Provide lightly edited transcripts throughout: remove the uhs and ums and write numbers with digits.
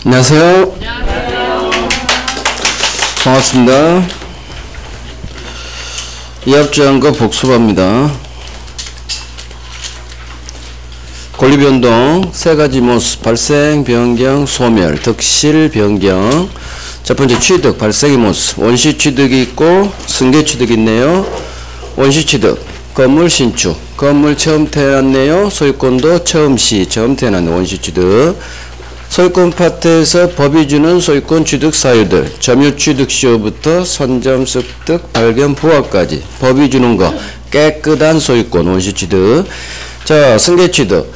안녕하세요. 반갑습니다. 이합주항과 복수합니다. 권리변동 세 가지 모습: 발생, 변경, 소멸, 득실, 변경. 첫 번째 취득, 발생의 모습. 원시 취득이 있고 승계 취득이 있네요. 원시 취득, 건물 신축. 건물 처음 태어났네요. 소유권도 처음 태어났네. 원시 취득. 소유권 파트에서 법이 주는 소유권 취득 사유들, 점유 취득 시효부터 선점, 습득, 발견, 부합까지 법이 주는 거, 깨끗한 소유권, 원시 취득. 자, 승계 취득.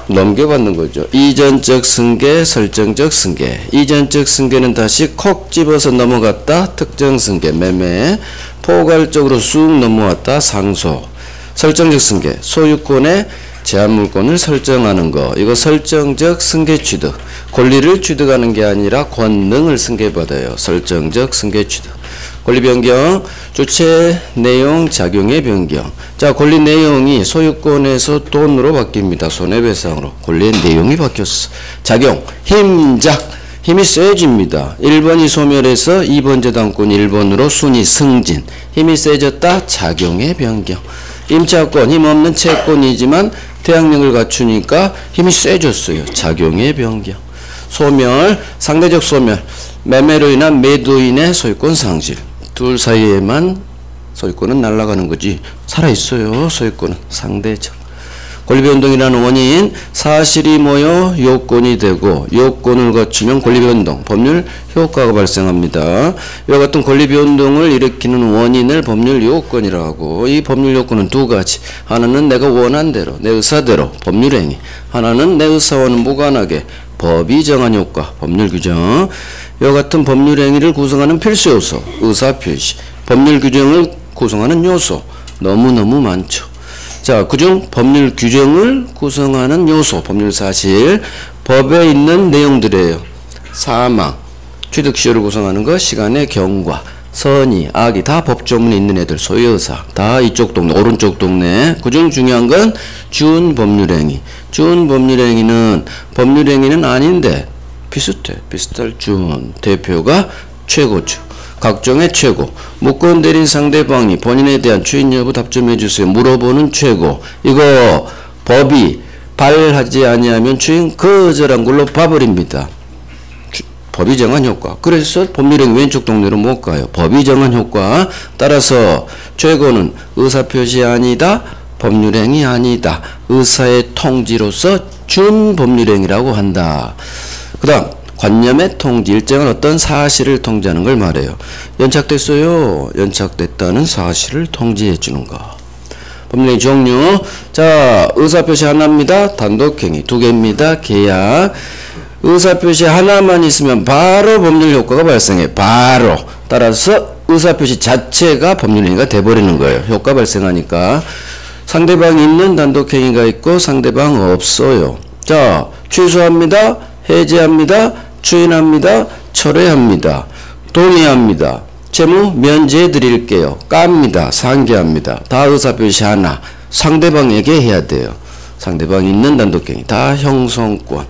넘겨받는 거죠. 이전적 승계, 설정적 승계. 이전적 승계는 다시 콕 집어서 넘어갔다. 특정 승계, 매매. 포괄적으로 쑥 넘어왔다. 상소. 설정적 승계. 소유권의 제한 물권을 설정하는 거. 이거 설정적 승계 취득. 권리를 취득하는 게 아니라 권능을 승계받아요. 설정적 승계 취득. 권리 변경, 주체 내용 작용의 변경. 자, 권리 내용이 소유권에서 돈으로 바뀝니다. 손해배상으로. 권리의 내용이 바뀌었어. 작용, 힘작. 힘이 세집니다. 1번이 소멸해서 2번 재단권 1번으로 순위 승진. 힘이 세졌다. 작용의 변경. 임차권, 힘없는 채권이지만 태양력을 갖추니까 힘이 세졌어요. 작용의 변경. 소멸, 상대적 소멸. 매매로 인한 매도인의 소유권 상실. 둘 사이에만 소유권은 날아가는 거지 살아있어요. 소유권은 상대적. 권리변동이라는 원인, 사실이 모여 요건이 되고 요건을 갖추면 권리변동, 법률 효과가 발생합니다. 이와 같은 권리변동을 일으키는 원인을 법률 요건이라고 하고, 이 법률 요건은 두 가지. 하나는 내가 원한 대로, 내 의사대로 법률행위. 하나는 내 의사와는 무관하게 법이 정한 효과, 법률 규정. 이와 같은 법률 행위를 구성하는 필수 요소, 의사표시. 법률 규정을 구성하는 요소, 너무너무 많죠. 자, 그중 법률 규정을 구성하는 요소, 법률 사실. 법에 있는 내용들이에요. 사망, 취득시효를 구성하는 것, 시간의 경과, 선의, 악의, 다 법조문에 있는 애들, 소유의사, 다 이쪽 동네, 오른쪽 동네. 그중 중요한 건 준법률행위. 준법률행위는 법률행위는 아닌데 비슷해. 비슷할 준. 대표가 최고죠. 각종의 최고. 무권 대린 상대방이 본인에 대한 추인 여부 답점해 주세요. 물어보는 최고. 이거 법이 발하지 아니하면 추인 거절한 걸로 봐버립니다. 법이 정한 효과. 그래서 법률행위 왼쪽 동네로 못 가요. 법이 정한 효과. 따라서 최고는 의사표시 아니다. 법률행위 아니다. 의사의 통지로서 준법률행위라고 한다. 그 다음 관념의 통지, 일정한 어떤 사실을 통지하는 걸 말해요. 연착됐어요. 연착됐다는 사실을 통지해 주는 거. 법률행위 종류. 자, 의사표시 하나입니다. 단독행위 두 개입니다. 계약. 의사표시 하나만 있으면 바로 법률 효과가 발생해. 바로. 따라서 의사표시 자체가 법률행위가 돼버리는 거예요. 효과 발생하니까. 상대방이 있는 단독행위가 있고 상대방 없어요. 자, 취소합니다. 해제합니다. 추인합니다. 철회합니다. 동의합니다. 채무 면제해 드릴게요. 깝니다. 상계합니다. 다 의사표시 하나. 상대방에게 해야 돼요. 상대방이 있는 단독행위. 다 형성권.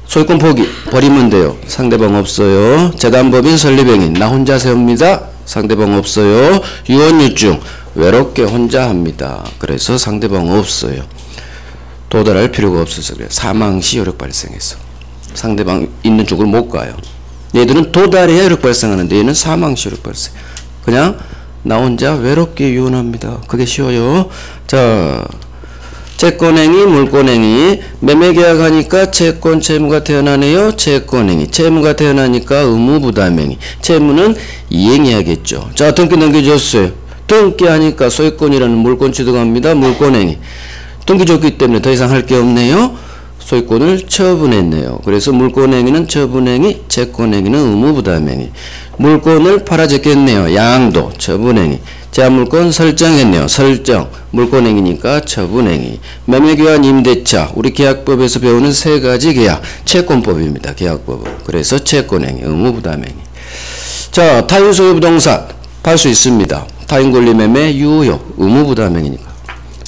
소유권 포기. 버리면 돼요. 상대방 없어요. 재단법인 설립행위. 나 혼자 세웁니다. 상대방 없어요. 유언유증. 외롭게 혼자 합니다. 그래서 상대방 없어요. 도달할 필요가 없어서 그래요. 사망시 효력 발생해서. 상대방 있는 쪽으로 못 가요. 얘들은 도달해야 효력 발생하는데 얘는 사망시 효력 발생. 그냥 나 혼자 외롭게 유언합니다. 그게 쉬워요. 자, 채권행위, 물권행위. 매매계약하니까 채권, 채무가 태어나네요. 채권행위. 채무가 태어나니까 의무부담행위. 채무는 이행해야겠죠. 자, 등기 넘겨줬어요. 등기하니까 소유권이라는 물권 취득합니다. 물권행위. 등기 줬기 때문에 더 이상 할 게 없네요. 소유권을 처분했네요. 그래서 물권행위는 처분행위, 채권행위는 의무부담행위. 물권을 팔아줬겠네요. 양도, 처분행위. 제한물권 설정했네요. 설정, 물권행위니까 처분행위. 매매교환 임대차, 우리 계약법에서 배우는 세 가지 계약, 채권법입니다. 계약법은. 그래서 채권행위, 의무부담행위. 자, 타인소유부동산 팔 수 있습니다. 타인권리매매 유효, 의무부담행위니까.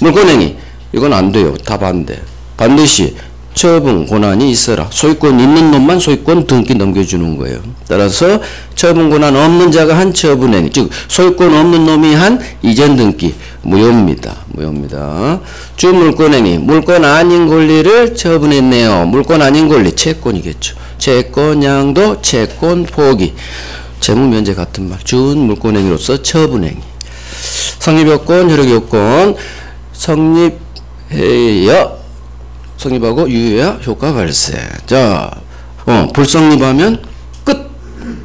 물권행위, 이건 안 돼요. 다 반대. 반드시 처분 권한이 있어라. 소유권 있는 놈만 소유권 등기 넘겨주는 거예요. 따라서 처분 권한 없는 자가 한 처분행위, 즉 소유권 없는 놈이 한 이전 등기 무효입니다. 무효입니다. 주물권행위, 물권 아닌 권리를 처분했네요. 물권 아닌 권리 채권이겠죠. 채권 양도, 채권 포기, 채무 면제 같은 말. 준물권행위로서 처분행위. 성립요건, 효력요건. 성립해야 성립하고 유효해야 효과 발생. 자, 불성립하면 끝.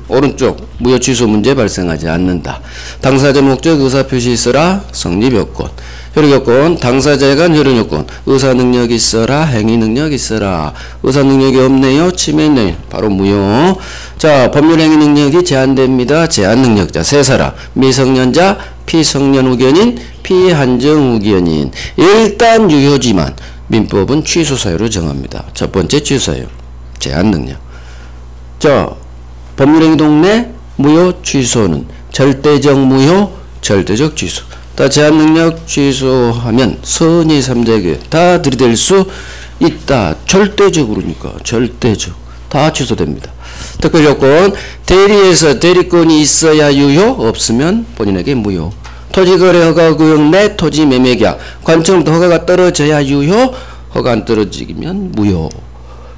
오른쪽 무효 취소 문제 발생하지 않는다. 당사자 목적 의사표시 있어라. 성립요건. 효력요건. 당사자에 간 효력요건. 의사능력 있어라. 행위능력 있어라. 의사능력이 없네요. 침해네. 바로 무효. 자, 법률행위 능력이 제한됩니다. 제한능력자 세 사람. 미성년자, 피성년 후견인, 피한정 후견인. 일단 유효지만 민법은 취소 사유로 정합니다. 첫 번째 취소 사유. 제한능력. 자, 법률행위 동네 무효 취소는 절대적 무효, 절대적 취소. 다 제한능력 취소하면 선의 3자에게 다 들이댈 수 있다. 절대적으로니까. 절대적. 다 취소됩니다. 특별요건. 대리에서 대리권이 있어야 유효, 없으면 본인에게 무효. 토지거래 허가구역 내 토지 매매계약. 관청부터 허가가 떨어져야 유효, 허가 안 떨어지면 무효.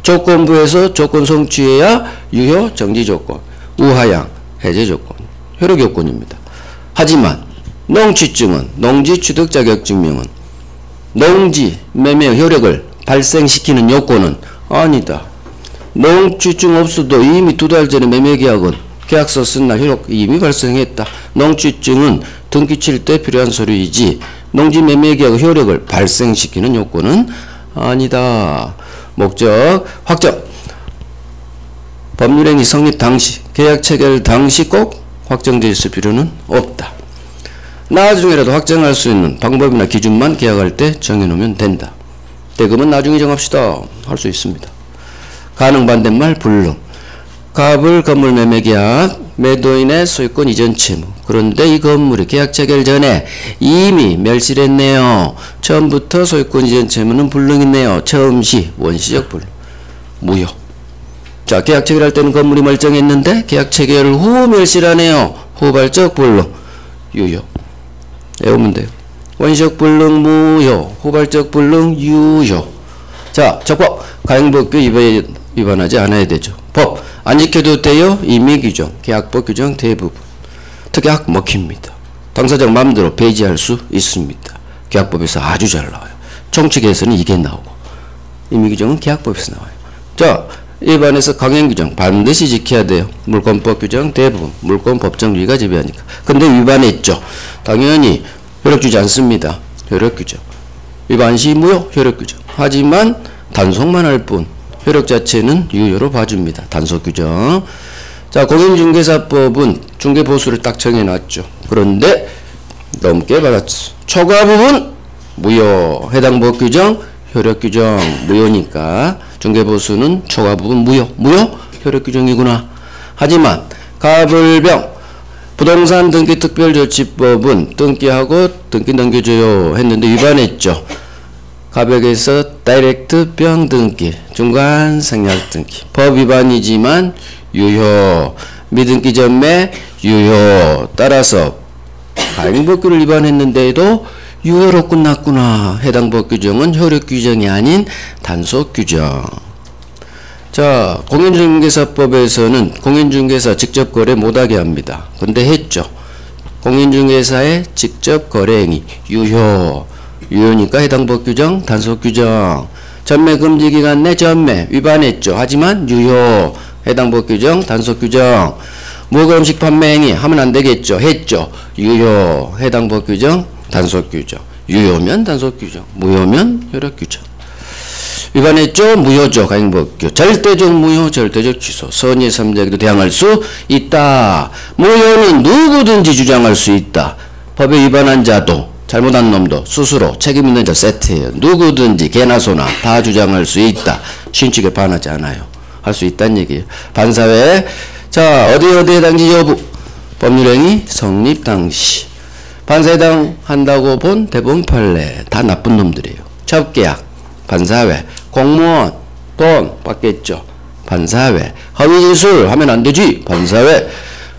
조건부에서 조건 성취해야 유효, 정지조건. 우하양, 해제조건. 효력요건입니다. 하지만 농취증은, 농지취득 자격증명은 농지 매매 효력을 발생시키는 요건은 아니다. 농취증 없어도 이미 2달 전에 매매계약은 계약서 쓴 날 효력 이미 발생했다. 농취증은 등기 칠 때 필요한 서류이지 농지 매매계약 효력을 발생시키는 요건은 아니다. 목적 확정. 법률행위 성립 당시, 계약 체결 당시 꼭 확정되어 있을 필요는 없다. 나중에라도 확정할 수 있는 방법이나 기준만 계약할 때 정해놓으면 된다. 대금은 나중에 정합시다. 할 수 있습니다. 가능 반대말 불능. 갑을 건물 매매 계약, 매도인의 소유권 이전 채무. 그런데 이 건물이 계약 체결 전에 이미 멸실했네요. 처음부터 소유권 이전 채무는 불능이네요. 처음 시, 원시적 불능. 무효. 자, 계약 체결할 때는 건물이 멀쩡했는데 계약 체결 후 멸실하네요. 후발적 불능. 유효. 외우면 돼요. 원시적 불능 무효, 후발적 불능 유효. 자, 적법. 가행법규 위반하지 않아야 되죠. 법. 안 지켜도 돼요. 임의규정, 계약법 규정 대부분. 특약 먹힙니다. 당사자가 마음대로 배제할 수 있습니다. 계약법에서 아주 잘 나와요. 총칙에서는 이게 나오고 임의규정은 계약법에서 나와요. 자, 일반에서 강행규정 반드시 지켜야 돼요. 물권법 규정 대부분. 물권 법정주의가 지배하니까. 근데 위반했죠. 당연히 효력 주지 않습니다. 효력 규정. 위반 시 무효 효력 규정. 하지만 단속만 할 뿐 효력 자체는 유효로 봐줍니다. 단속 규정. 자, 공인중개사법은 중개보수를 딱 정해놨죠. 그런데 넘게 받았어. 초과 부분 무효. 해당 법 규정 효력 규정 무효니까 중개보수는 초과 부분 무효. 무효 효력 규정이구나. 하지만 가불병 부동산 등기 특별조치법은 등기하고 등기 넘겨줘요 했는데 위반했죠. 가벽에서 다이렉트 병 등기, 중간 생략 등기. 법 위반이지만 유효. 미등기 전매 유효. 따라서 가행법규를 위반했는데도 유효로 끝났구나. 해당 법 규정은 효력 규정이 아닌 단속 규정. 자, 공인중개사법에서는 공인중개사 직접 거래 못하게 합니다. 근데 했죠. 공인중개사의 직접 거래행위 유효. 유효니까 해당 법 규정 단속 규정. 전매 금지 기간 내 전매 위반했죠. 하지만 유효. 해당 법 규정 단속 규정. 무금식 판매 행위 하면 안 되겠죠. 했죠. 유효. 해당 법 규정 단속 규정. 유효면 단속 규정, 무효면 효력 규정. 위반했죠? 무효죠. 가행법규. 절대적 무효, 절대적 취소. 선의 3자에게도 대항할 수 있다. 무효는 누구든지 주장할 수 있다. 법에 위반한 자도 잘못한 놈도 스스로 책임 있는 자 세트예요. 누구든지 개나 소나 다 주장할 수 있다. 신칙에 반하지 않아요. 할 수 있다는 얘기예요. 반사회. 자, 어디에 해당지 여부. 법률행위 성립 당시. 반사에 해당한다고 본 대법원 판례 다 나쁜 놈들이에요. 협계약, 반사회, 공무원, 돈 받겠죠. 반사회. 허위진술 하면 안 되지. 반사회.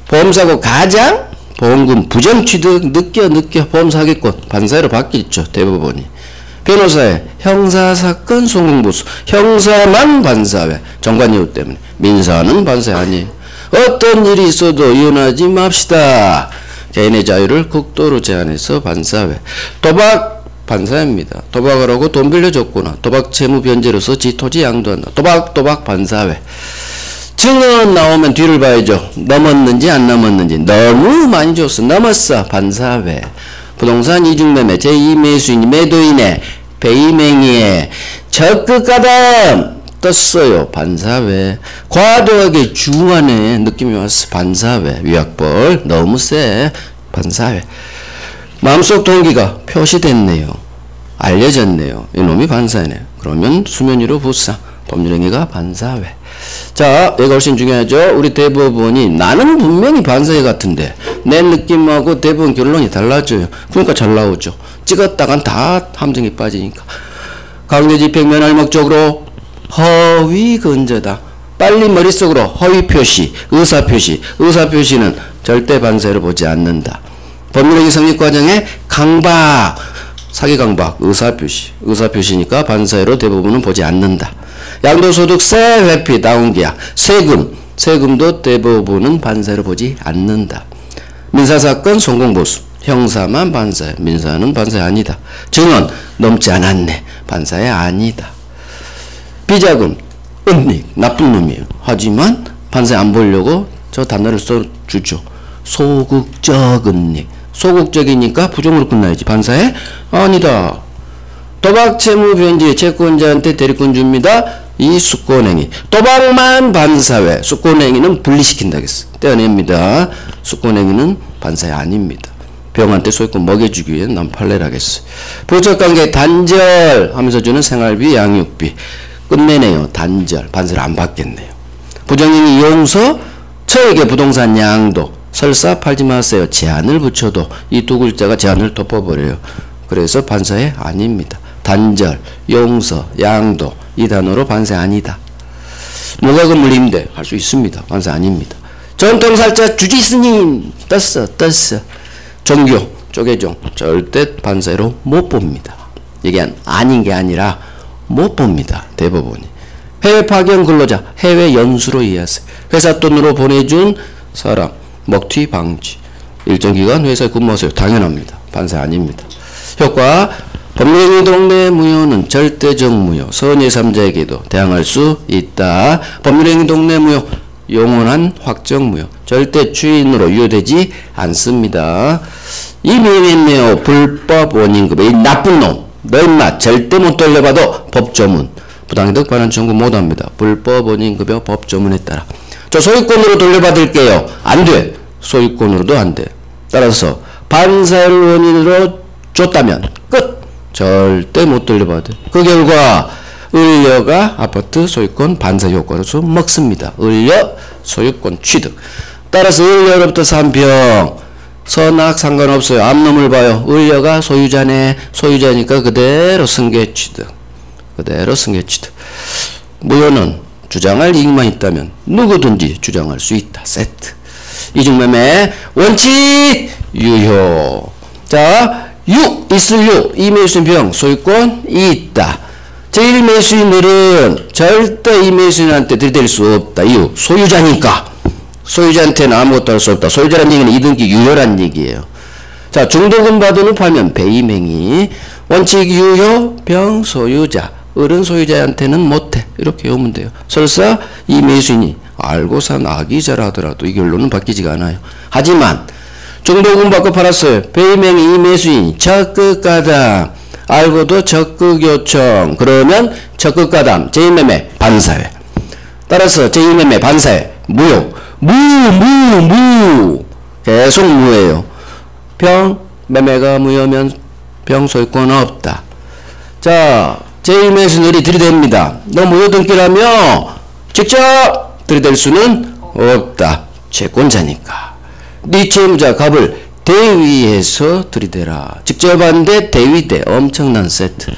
보험사고 가장 보험금 부정취득 느껴 보험사기권 반사회로 바뀌었죠. 대법원이. 변호사회 형사사건 송공보수 형사만 반사회 정관 이유 때문에 민사는 반사회 아니에요. 어떤 일이 있어도 이혼하지 맙시다. 개인의 자유를 극도로 제한해서 반사회. 도박 반사회입니다. 도박을 하고 돈 빌려줬구나. 도박 채무 변제로서 지 토지 양도한다. 도박 반사회. 증언 나오면 뒤를 봐야죠. 넘었는지 안 넘었는지. 너무 많이 줬어. 넘었어. 반사회. 부동산 이중매매 제2매수인이 매도인의 배임행위에 적극가담 떴어요. 반사회. 과도하게 중하네. 느낌이 왔어. 반사회. 위약벌 너무 세. 반사회. 마음속 동기가 표시됐네요. 알려졌네요. 이놈이 반사회네요. 그러면 수면 위로 부상. 법률행위가 반사회. 자, 이거 훨씬 중요하죠. 우리 대법원이 나는 분명히 반사회 같은데 내 느낌하고 대법원 결론이 달라져요. 그러니까 잘 나오죠. 찍었다간 다 함정에 빠지니까. 강제집행 면할 목적으로 허위 근저다. 빨리 머릿속으로 허위 표시, 의사 표시. 의사 표시는 절대 반사회로 보지 않는다. 법률행위 성립 과정에 강박, 사기 강박, 의사 표시. 의사 표시니까 반사회로 대부분은 보지 않는다. 양도소득세 회피 다운계약 세금도 대부분은 반사회로 보지 않는다. 민사사건 송공보수 형사만 반사회 민사는 반사회 아니다. 증언 넘지 않았네 반사회 아니다. 비자금 은닉 나쁜 놈이에요. 하지만 반사회 안 보려고 저 단어를 써주죠. 소극적 은닉 소극적이니까 부정으로 끝나야지. 반사회 아니다. 도박 채무 변제 채권자한테 대리권 줍니다. 이 수권행위. 도박만 반사회. 수권행위는 분리시킨다겠어. 떼어냅니다. 수권행위는 반사회 아닙니다. 병한테 소유권 먹여주기 위해 난 판례라겠어. 부적관계 단절 하면서 주는 생활비 양육비. 끝내네요. 단절. 반사를 안 받겠네요. 부정행위 용서 처에게 부동산 양도. 설사 팔지 마세요. 제한을 붙여도 이 두 글자가 제한을 덮어버려요. 그래서 반사회 아닙니다. 단절, 용서, 양도 이 단어로 반사회 아니다. 무과금 임대 할 수 있습니다. 반사회 아닙니다. 전통살자 주지스님 떴어. 종교 쪼개종 절대 반사회로 못 봅니다. 이게 아닌 게 아니라 못 봅니다. 대법원이. 해외 파견 근로자 해외 연수로 이해하세요. 회사 돈으로 보내준 사람 먹튀 방지 일정 기간 회사에 근무하세요. 당연합니다. 반사회 아닙니다. 효과 법률행위 동네 무효는 절대적 무효 선의 3자에게도 대항할 수 있다. 법률행위 동네 무효 영원한 확정 무효 절대 추인으로 유효되지 않습니다. 이미 했네요. 불법 원인급여 이 나쁜 놈 너 임마 절대 못 돌려봐도 법조문 부당이득 반환 청구 못합니다. 불법 원인급여 법조문에 따라 저 소유권으로 돌려받을게요. 안돼. 소유권으로도 안돼. 따라서 반사회를 원인으로 줬다면 끝. 절대 못 돌려받아요. 그 결과 을려가 아파트 소유권 반사 효과로서 먹습니다. 을려 소유권 취득. 따라서 을려로부터 산평 선악 상관없어요. 앞놈을 봐요. 을려가 소유자네. 소유자니까 그대로 승계 취득. 그대로 승계 취득. 무효는 주장할 이익만 있다면 누구든지 주장할 수 있다. 세트. 이중매매 원칙 유효. 자, 있을 유 이매수인 병 소유권 있다. 제1매수인들은 절대 이매수인한테 들이댈 수 없다. 이유 소유자니까. 소유자한테는 아무것도 할 수 없다. 소유자란 얘기는 이등기 유효란 얘기예요. 자, 중도금 받은 후 팔면 배임행위 원칙 유효 병 소유자 을은 소유자한테는 못해. 이렇게 외우면 돼요. 설사 이매수인이 알고 산 악의자라 하더라도 이 결론은 바뀌지가 않아요. 하지만 중도금 받고 팔았어요. 배임행위 이매수인 적극가담 알고도 적극요청 그러면 적극가담 제1매매 반사회. 따라서 제1매매 반사회 무효 무 계속 무예요. 병 매매가 무효면 병 소유권 없다. 자, 제1매수인들이 들이댑니다. 너 무효 등기라며 직접 들이댈 수는 없다. 채권자니까. 네 채무자 갑을 대위에서 들이대라. 직접 하는데 대위대 엄청난 세트.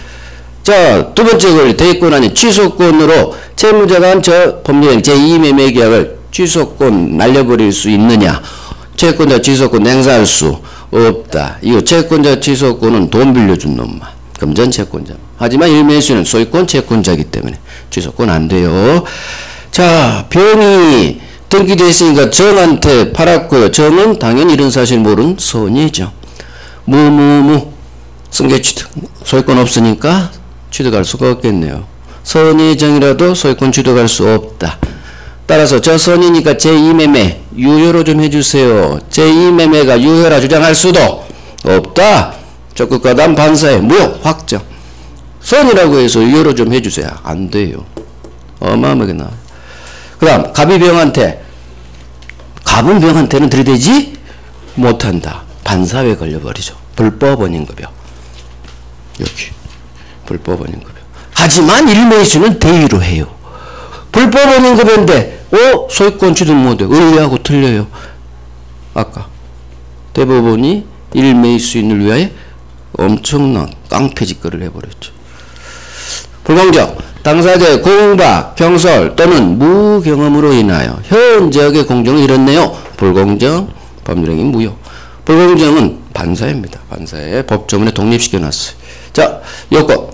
자, 두 번째 권리 대입권 아닌 취소권으로 채무자가 저 법률행 제2매매계약을 취소권 날려버릴 수 있느냐? 채권자 취소권 행사할 수 없다. 이거 채권자 취소권은 돈 빌려준 놈만. 금전 채권자. 하지만 일매수는 소유권 채권자이기 때문에 취소권 안 돼요. 자, 병이 등기되어 있으니까 정한테 팔았고요. 정은 당연히 이런 사실 모르는 선이죠. 승계취득. 소유권 없으니까 취득할 수가 없겠네요. 선의 정이라도 소유권 취득할 수 없다. 따라서 저 선이니까 제2매매 유효로 좀 해주세요. 제2매매가 유효라 주장할 수도 없다. 적극과단 반사의 무효 확정. 선이라고 해서 유효로 좀 해주세요. 안 돼요. 어마어마하게 나와요. 그 다음 갑이 병한테, 갑은 병한테는 들이대지 못한다. 반사회 걸려버리죠. 불법 원인급여. 여기 불법 원인급여. 하지만 일매수는 대위로 해요. 불법 원인급여인데 소유권 취득 못해. 의뢰하고 틀려요. 아까 대법원이 일매수인을 위하여 엄청난 깡패짓거리를 해버렸죠. 불공정. 당사자의 공박, 경솔 또는 무경험으로 인하여 현저하게 공정을 잃었네요. 불공정, 법률행위 무효. 불공정은 반사입니다. 반사에 법조문에 독립시켜놨어요. 자, 요건.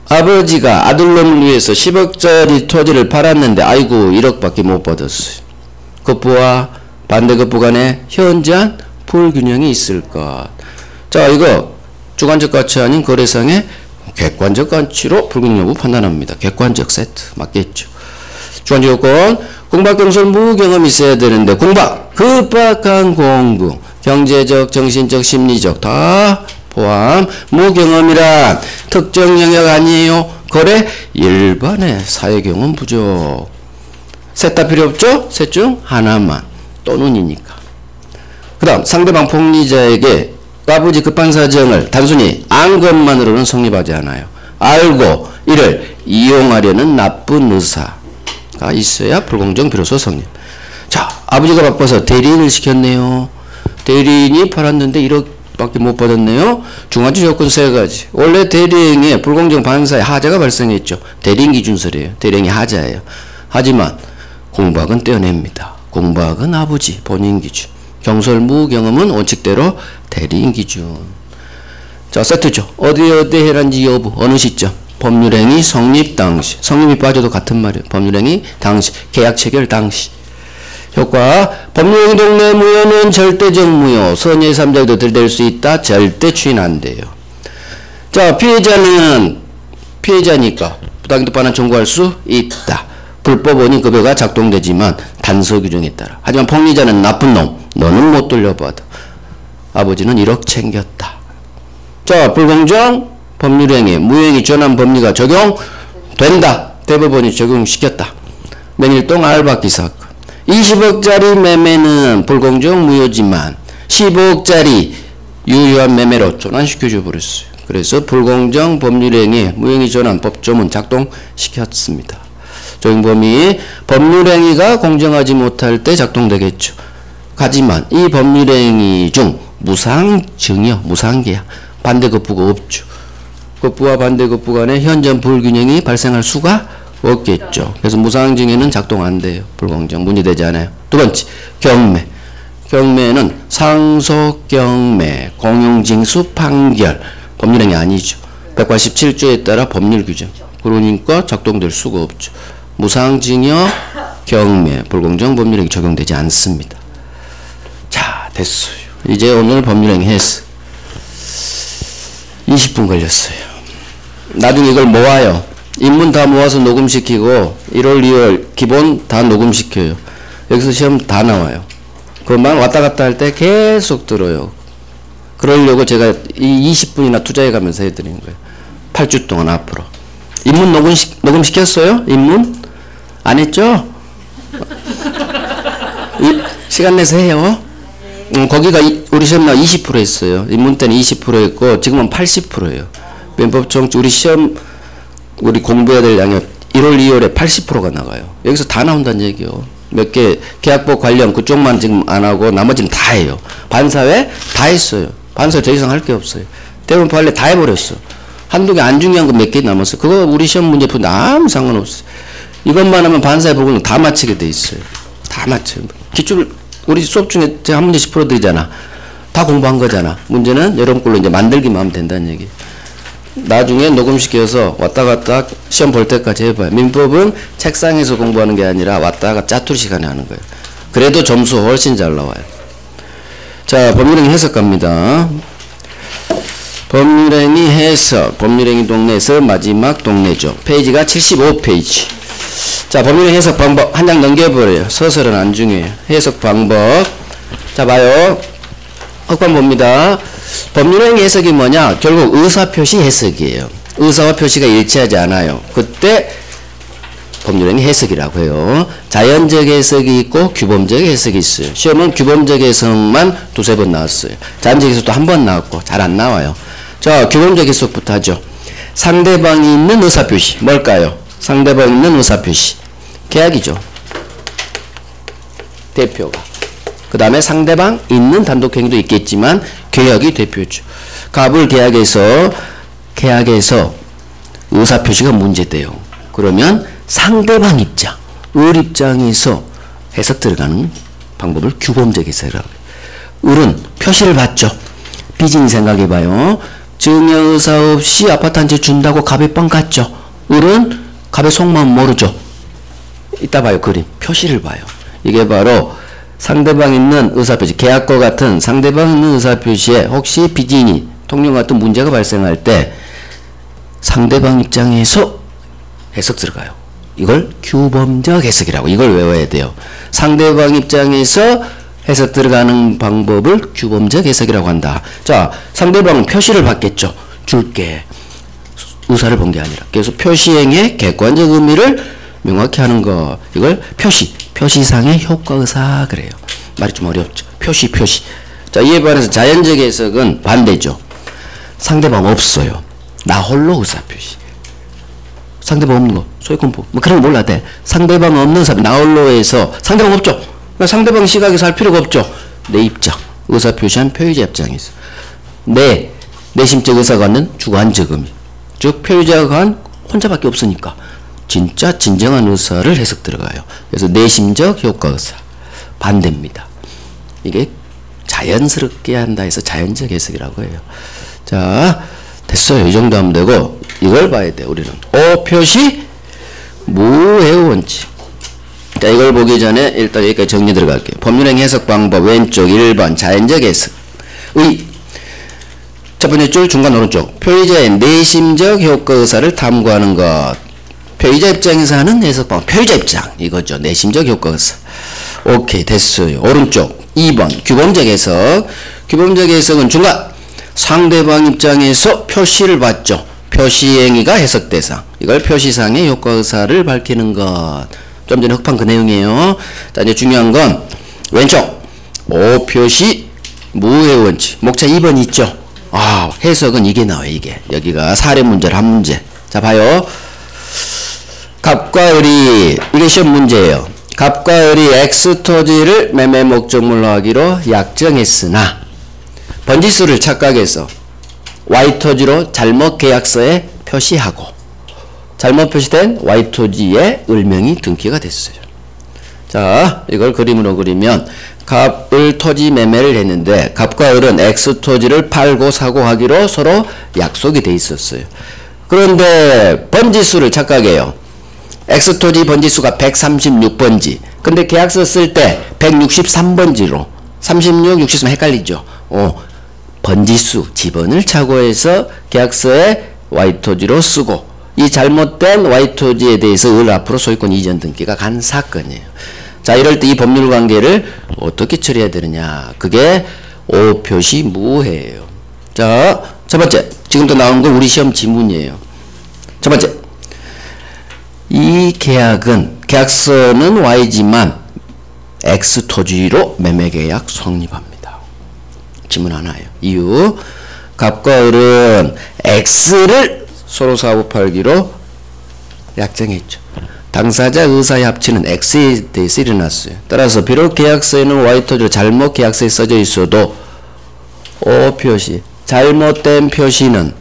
아버지가 아들놈을 위해서 10억짜리 토지를 팔았는데 아이고 1억밖에 못 받았어요. 급부와 반대급부 간에 현저한 불균형이 있을 것. 자, 이거 주관적 가치 아닌 거래상의 객관적 가치로 불균형 여부 판단합니다. 객관적 세트 맞겠죠. 주관적 요건. 공박, 경솔, 무경험이 있어야 되는데 공박, 급박한 공부, 경제적, 정신적, 심리적 다 포함. 무경험이란 특정 영역 아니에요. 거래 일반의 사회경험 부족. 셋 다 필요 없죠? 셋 중 하나만 또는이니까. 그 다음 상대방 폭리자에게 아버지 급한 사정을 단순히 안 것만으로는 성립하지 않아요. 알고 이를 이용하려는 나쁜 의사가 있어야 불공정 비로소 성립. 자, 아버지가 바빠서 대리인을 시켰네요. 대리인이 팔았는데 1억밖에 못 받았네요. 중간적 조건 세 가지. 원래 대리행에 불공정 반사의 하자가 발생했죠. 대리인 기준설이에요. 대리행이 하자예요. 하지만 공박은 떼어냅니다. 공박은 아버지 본인 기준. 경솔 무경험은 원칙대로 대리인 기준. 자, 세트죠. 어디에 해란지 여부 어느 시점. 법률행위 성립 당시. 성립이 빠져도 같은 말이에요. 법률행위 당시. 계약 체결 당시. 효과. 법률행위 동네 무효는 절대적 무효. 선의 3자에도 들이댈 수 있다. 절대 추인 안 돼요. 자, 피해자니까 부당이득 반환 청구할 수 있다. 불법 원인급여가 작동되지만 단서 규정에 따라. 하지만 폭리자는 나쁜 놈. 너는 못 돌려받아. 아버지는 1억 챙겼다. 자, 불공정 법률행위 무효행위 전환 법리가 적용된다. 대법원이 적용시켰다. 명일동 알박기 사건. 20억짜리 매매는 불공정 무효지만 15억짜리 유효한 매매로 전환시켜줘 버렸어요. 그래서 불공정 법률행위 무효행위 전환 법조문 작동시켰습니다. 적용범위 법률행위가 공정하지 못할 때 작동되겠죠. 하지만 이 법률행위 중 무상증여, 무상계약, 반대급부가 없죠. 급부와 반대급부 간에 현전 불균형이 발생할 수가 없겠죠. 그래서 무상증여는 작동 안 돼요. 불공정, 문의되지 않아요. 두 번째, 경매. 경매는 상속경매, 공용징수 판결, 법률행위 아니죠. 187조에 따라 법률 규정. 그러니까 작동될 수가 없죠. 무상증여, 경매, 불공정 법률행위 적용되지 않습니다. 자, 됐어요. 이제 오늘 법률행위 했어. 20분 걸렸어요. 나중에 이걸 모아요. 인문 다 모아서 녹음시키고 1월, 2월 기본 다 녹음시켜요. 여기서 시험 다 나와요. 그것만 왔다 갔다 할 때 계속 들어요. 그러려고 제가 이 20분이나 투자해 가면서 해드리는 거예요. 8주 동안 앞으로. 인문 녹음시켰어요? 인문? 안 했죠? 시간 내서 해요. 거기가 우리 시험 나 20% 했어요. 인문 때는 20% 했고 지금은 80%예요. 민법청 우리 시험 우리 공부해야 될 양이 1월, 2월에 80%가 나가요. 여기서 다 나온다는 얘기요. 몇 개 계약법 관련 그쪽만 지금 안 하고 나머지는 다 해요. 반사회 다 했어요. 반사회 더 이상 할 게 없어요. 대부분 판례 다 해버렸어. 한두 개 안 중요한 거 몇 개 남았어요. 그거 우리 시험 문제 푸는데 아무 상관없어요. 이것만 하면 반사의 부분은 다 맞히게 돼 있어요. 다 맞춰요. 기출 우리 수업 중에 제가 한 문제씩 풀어드리잖아. 다 공부한 거잖아. 문제는 여러분 걸로 이제 만들기만 하면 된다는 얘기. 나중에 녹음시켜서 왔다 갔다 시험 볼 때까지 해봐요. 민법은 책상에서 공부하는 게 아니라 왔다 갔다 짜투리 시간에 하는 거예요. 그래도 점수 훨씬 잘 나와요. 자, 법률행위 해석 갑니다. 법률행위 해석. 법률행위 동네에서 마지막 동네죠. 페이지가 75페이지. 자, 법률행위 해석 방법 한 장 넘겨버려요. 서술은 안 중요해요. 해석 방법. 자, 봐요. 학관 봅니다. 법률행위 해석이 뭐냐? 결국 의사표시 해석이에요. 의사와 표시가 일치하지 않아요. 그때 법률행위 해석이라고 해요. 자연적 해석이 있고 규범적 해석이 있어요. 시험은 규범적 해석만 두세 번 나왔어요. 자연적 해석도 한 번 나왔고 잘 안 나와요. 자, 규범적 해석부터 하죠. 상대방이 있는 의사표시 뭘까요? 상대방이 있는 의사표시 계약이죠. 대표가. 그 다음에 상대방 있는 단독행위도 있겠지만 계약이 대표죠. 갑을 계약해서 의사표시가 문제돼요. 그러면 상대방 입장, 을 입장에서 해석 들어가는 방법을 규범적 해석이라고 해요. 을은 표시를 받죠. 빚인 생각해봐요. 증여의사 없이 아파트 한 채 준다고 갑의 뻥 갔죠. 을은 갑의 속마음 모르죠. 이따 봐요. 그림. 표시를 봐요. 이게 바로 상대방 있는 의사표시, 계약과 같은 상대방 있는 의사표시에 혹시 빚인이 통령 같은 문제가 발생할 때 상대방 입장에서 해석 들어가요. 이걸 규범적 해석이라고, 이걸 외워야 돼요. 상대방 입장에서 해석 들어가는 방법을 규범적 해석이라고 한다. 자, 상대방은 표시를 받겠죠. 줄게. 의사를 본 게 아니라. 그래서 표시행의 객관적 의미를 명확히 하는 거. 이걸 표시상의 효과의사 그래요. 말이 좀 어렵죠. 표시. 자, 이에 반해서 자연적 해석은 반대죠. 상대방 없어요. 나 홀로 의사표시. 상대방 없는 거, 소유권법, 뭐 그런 거 몰라도 돼. 상대방 없는 사람, 나 홀로에서 상대방 없죠. 그러니까 상대방 시각에서 할 필요가 없죠. 내 입장, 의사표시한 표의자 입장에서 내심적 의사가 갖는 주관적 의미, 즉 표의자가 한 혼자밖에 없으니까 진짜 진정한 의사를 해석 들어가요. 그래서 내심적 효과의사 반대입니다. 이게 자연스럽게 한다 해서 자연적 해석이라고 해요. 자, 됐어요. 이 정도 하면 되고 이걸 봐야 돼. 우리는 오표시 무해의 원칙. 자, 이걸 보기 전에 일단 여기까지 정리 들어갈게요. 법률행위 해석 방법 왼쪽 1번 자연적 해석 첫 번째 줄 중간 오른쪽 표의자의 내심적 효과의사를 탐구하는 것. 표의자 입장에서 하는 해석 방법. 표의자 입장 이거죠. 내심적 효과의사. 오케이, 됐어요. 오른쪽 2번 규범적 해석. 규범적 해석은 중간 상대방 입장에서 표시를 받죠. 표시행위가 해석 대상. 이걸 표시상의 효과의사를 밝히는 것. 좀 전에 흑판 그 내용이에요. 자, 이제 중요한 건 왼쪽 오표시 무해 원칙. 목차 2번 있죠. 아, 해석은 이게 나와요. 이게 여기가 사례 문제를 한 문제. 자, 봐요. 갑과 을이 이게 시험 문제예요. 갑과 을이 X토지를 매매 목적물로 하기로 약정했으나 번지수를 착각해서 Y토지로 잘못 계약서에 표시하고 잘못 표시된 Y토지에 을명이 등기가 됐어요. 자, 이걸 그림으로 그리면 갑, 을 토지 매매를 했는데 갑과 을은 X토지를 팔고 사고 하기로 서로 약속이 돼 있었어요. 그런데 번지수를 착각해요. X토지 번지수가 136번지. 근데 계약서 쓸 때 163번지로 36, 63 헷갈리죠. 번지수 지번을 착오해서 계약서에 Y토지로 쓰고 이 잘못된 Y토지에 대해서 을 앞으로 소유권 이전 등기가 간 사건이에요. 자, 이럴 때 이 법률 관계를 어떻게 처리해야 되느냐. 그게 오표시 무해예요. 자, 첫 번째 지금도 나온 거 우리 시험 지문이에요. 첫 번째 이 계약서는 Y지만 X토지로 매매계약 성립합니다. 지문 하나예요. 이유 갑과 을은 X를 서로 사고 팔기로 약정했죠. 당사자 의사의 합치는 X에 대해서 일어났어요. 따라서 비록 계약서에는 Y토지로 잘못 계약서에 써져 있어도 오표시 잘못된 표시는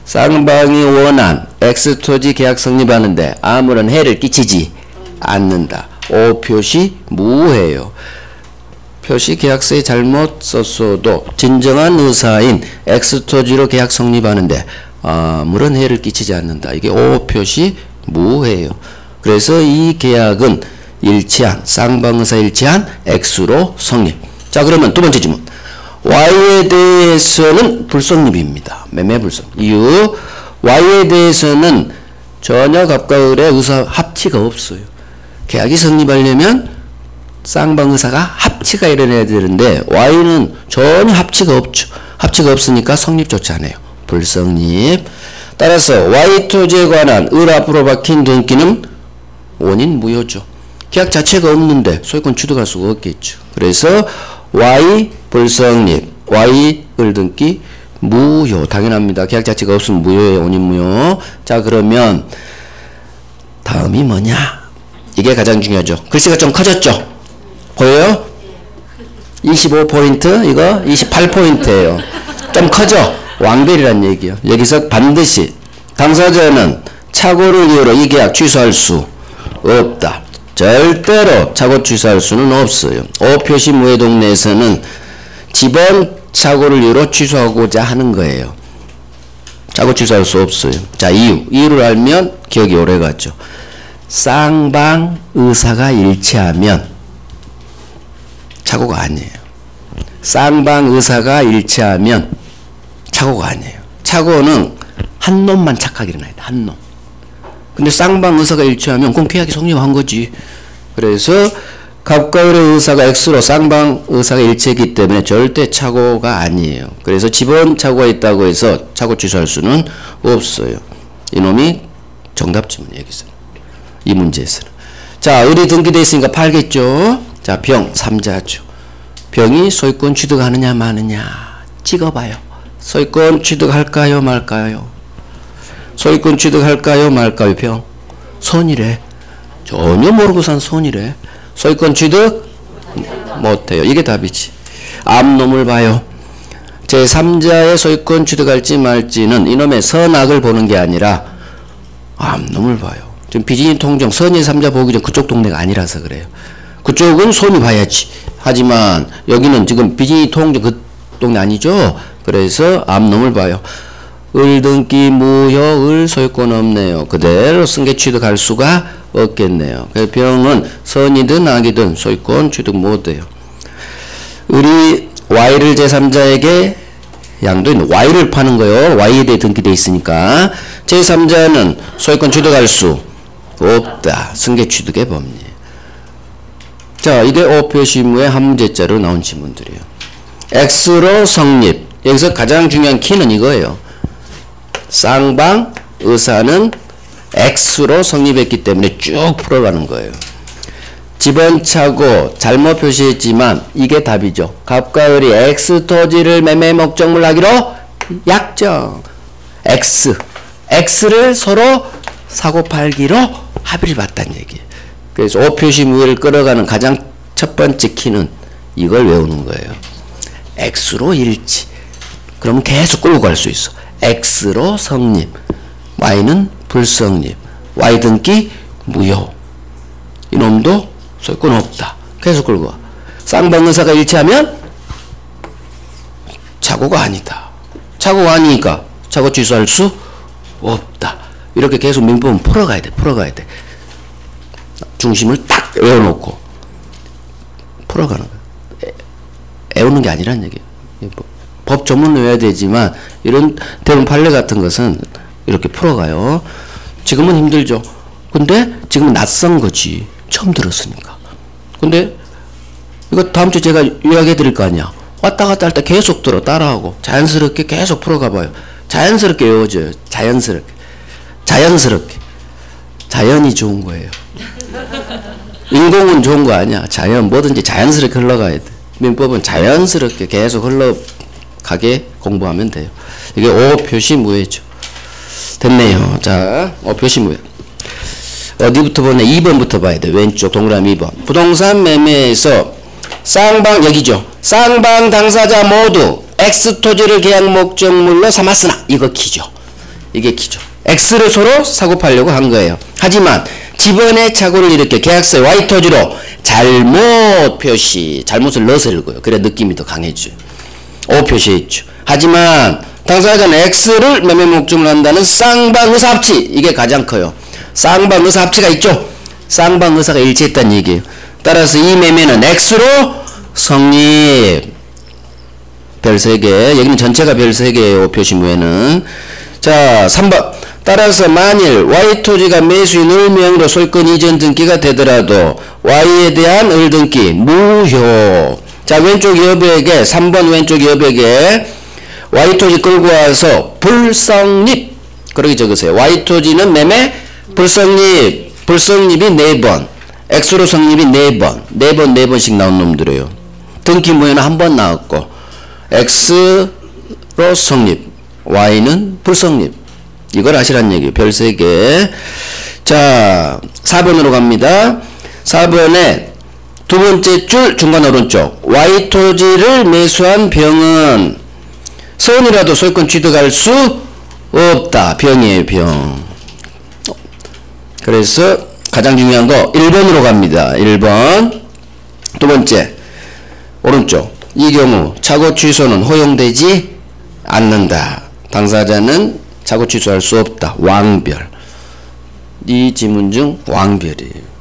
쌍방이 원한 X 토지 계약 성립하는데 아무런 해를 끼치지 않는다. O 표시 무해요. 표시 계약서에 잘못 썼어도 진정한 의사인 X 토지로 계약 성립하는데 아무런 해를 끼치지 않는다. 이게 O 표시 무해요. 그래서 이 계약은 일치한 쌍방의사 일치한 X로 성립. 자, 그러면 두 번째 질문. Y에 대해서는 불성립입니다. 매매 불성. 이유 Y에 대해서는 전혀 갑과 을의 의사 합치가 없어요. 계약이 성립하려면 쌍방의사가 합치가 일어나야 되는데 Y는 전혀 합치가 없죠. 합치가 없으니까 성립조차 안 해요. 불성립. 따라서 Y 토지에 관한 을 앞으로 박힌 등기는 원인 무효죠. 계약 자체가 없는데 소유권 취득할 수가 없겠죠. 그래서 Y 불성립, Y 을 등기 무효. 당연합니다. 계약 자체가 없으면 무효예요. 원인 무효. 자, 그러면 다음이 뭐냐? 이게 가장 중요하죠. 글씨가 좀 커졌죠? 보여요? 25포인트, 이거 28포인트예요. 좀 커져. 왕별이란 얘기예요. 여기서 반드시 당사자는 착오를 이유로 이 계약 취소할 수 없다. 절대로 착오 취소할 수는 없어요. O 표시 무해 동네에서는 집원 착오를 이유로 취소하고자 하는 거예요. 착오 취소할 수 없어요. 자, 이유를 알면 기억이 오래 가죠. 쌍방 의사가 일치하면 착오가 아니에요. 쌍방 의사가 일치하면 착오가 아니에요. 착오는 한 놈만 착하게 일어나야 돼. 한 놈. 근데 쌍방 의사가 일치하면 그럼 계약이 성립한 거지. 그래서 갑과 을의 의사가 X로 쌍방 의사가 일치했기 때문에 절대 착오가 아니에요. 그래서 집원 착오가 있다고 해서 착오 취소할 수는 없어요. 이놈이 정답 질문 여기서는. 이 문제에서는. 자, 을이 등기되어 있으니까 팔겠죠. 자, 병 3자죠. 병이 소유권 취득하느냐 마느냐 찍어봐요. 소유권 취득할까요 말까요? 소유권 취득할까요 말까요? 병 손이래. 전혀 모르고 산 손이래. 소유권 취득 못해요. 이게 답이지. 앞놈을 봐요. 제3자의 소유권 취득할지 말지는 이놈의 선악을 보는 게 아니라 앞놈을 봐요. 지금 비즈니스 통정 선의 3자 보기 전 그쪽 동네가 아니라서 그래요. 그쪽은 손이 봐야지. 하지만 여기는 지금 비즈니스 통정 그 동네 아니죠. 그래서 앞놈을 봐요. 을 등기 무효 을 소유권 없네요. 그대로 승계 취득할 수가 없겠네요. 병은 선이든 악이든 소유권 취득 못해요. 을이 Y를 제3자에게 양도인 Y를 파는 거요. Y에 대해 등기되어 있으니까 제3자는 소유권 취득할 수 없다. 승계 취득의 법리. 자, 이게 O 표시무의 한 문제짜리로 나온 지문들이에요. X로 성립. 여기서 가장 중요한 키는 이거예요. 쌍방 의사는 X로 성립했기 때문에 쭉 풀어가는 거예요. 집원차고 잘못 표시했지만 이게 답이죠. 갑과 을이 X 토지를 매매 목적물 하기로 약정. X를 서로 사고 팔기로 합의를 봤다는 얘기예요. 그래서 O 표시 무효를 끌어가는 가장 첫 번째 키는 이걸 외우는 거예요. X로 일치. 그럼 계속 끌고 갈 수 있어. X로 성립. Y는 불성립. Y 등기 무효. 이놈도 소유권 없다. 계속 끌고 와. 쌍방의사가 일치하면 착오가 아니다. 착오가 아니니까 착오 취소할 수 없다. 이렇게 계속 민법은 풀어가야 돼. 풀어가야 돼. 중심을 딱 외워놓고 풀어가는 거야. 애우는 게 아니란 얘기예요. 법 전문 외워야 되지만 이런 대부분 판례 같은 것은 이렇게 풀어가요. 지금은 힘들죠. 근데 지금은 낯선 거지. 처음 들었으니까. 근데 이거 다음 주에 제가 요약해 드릴 거 아니야. 왔다 갔다 할 때 계속 들어. 따라하고 자연스럽게 계속 풀어가 봐요. 자연스럽게 외워져요. 자연스럽게. 자연이 좋은 거예요. 인공은 좋은 거 아니야. 자연. 뭐든지 자연스럽게 흘러가야 돼. 민법은 자연스럽게 계속 흘러가게 공부하면 돼요. 이게 O 표시 무효죠. 됐네요. 자, O 표시 무효. 어디부터 보네? 2번부터 봐야 돼. 왼쪽 동그라미 2번. 부동산 매매에서 쌍방, 여기죠. 쌍방 당사자 모두 X 토지를 계약 목적물로 삼았으나, 이거 키죠. 이게 키죠. X를 서로 사고 팔려고 한 거예요. 하지만 집안의 착오를 일으켜 계약서에 Y 토지로 잘못 표시, 잘못을 넣어서 읽어요. 그래 느낌이 더 강해져요. O 표시했죠. 하지만 당사자는 X를 매매 목적으로 한다는 쌍방의사합치, 이게 가장 커요. 쌍방의사합치가 있죠. 쌍방의사가 일치했다는 얘기예요. 따라서 이 매매는 X로 성립. 별 3개. 여기는 전체가 별 3개예요. 표시무에는. 자, 3번. 따라서 만일 Y 토지가 매수인 을명으로 소유권 이전 등기가 되더라도 Y에 대한 을 등기 무효. 자, 왼쪽 여백에 3번 왼쪽 여백에 Y 토지 끌고 와서 불성립. 그렇게 적으세요. Y 토지는 매매 불성립. 불성립이 4번. X로 성립이 4번. 4번씩 나온 놈들이에요. 등기 무효는 1번 나왔고 X로 성립. Y는 불성립. 이걸 아시란 얘기예요. 별 3개. 자, 4번으로 갑니다. 4번에 두 번째 줄 중간 오른쪽. Y 토지를 매수한 병은 선이라도 소유권 취득할 수 없다. 병이에요. 병. 그래서 가장 중요한 거 1번으로 갑니다. 1번. 두 번째 오른쪽. 이 경우 착오 취소는 허용되지 않는다. 당사자는 착오 취소할 수 없다. 왕별. 이 지문 중 왕별이에요.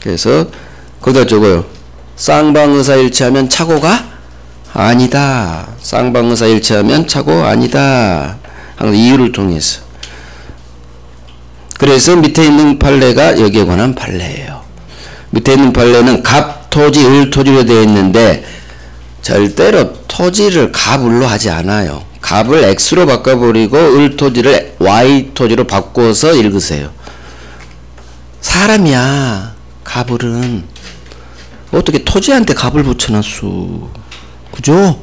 그래서 거기다 적어요. 쌍방의사 일치하면 착오가 아니다. 쌍방의사 일치하면 착오 아니다. 항상 이유를 통해서. 그래서 밑에 있는 판례가 여기에 관한 판례예요. 밑에 있는 판례는 갑, 토지, 을 토지로 되어 있는데 절대로 토지를 갑을로 하지 않아요. 갑을 X로 바꿔버리고 을 토지를 Y 토지로 바꿔서 읽으세요. 사람이야. 갑을은 어떻게 토지한테 갑을 붙여놨어. 그죠?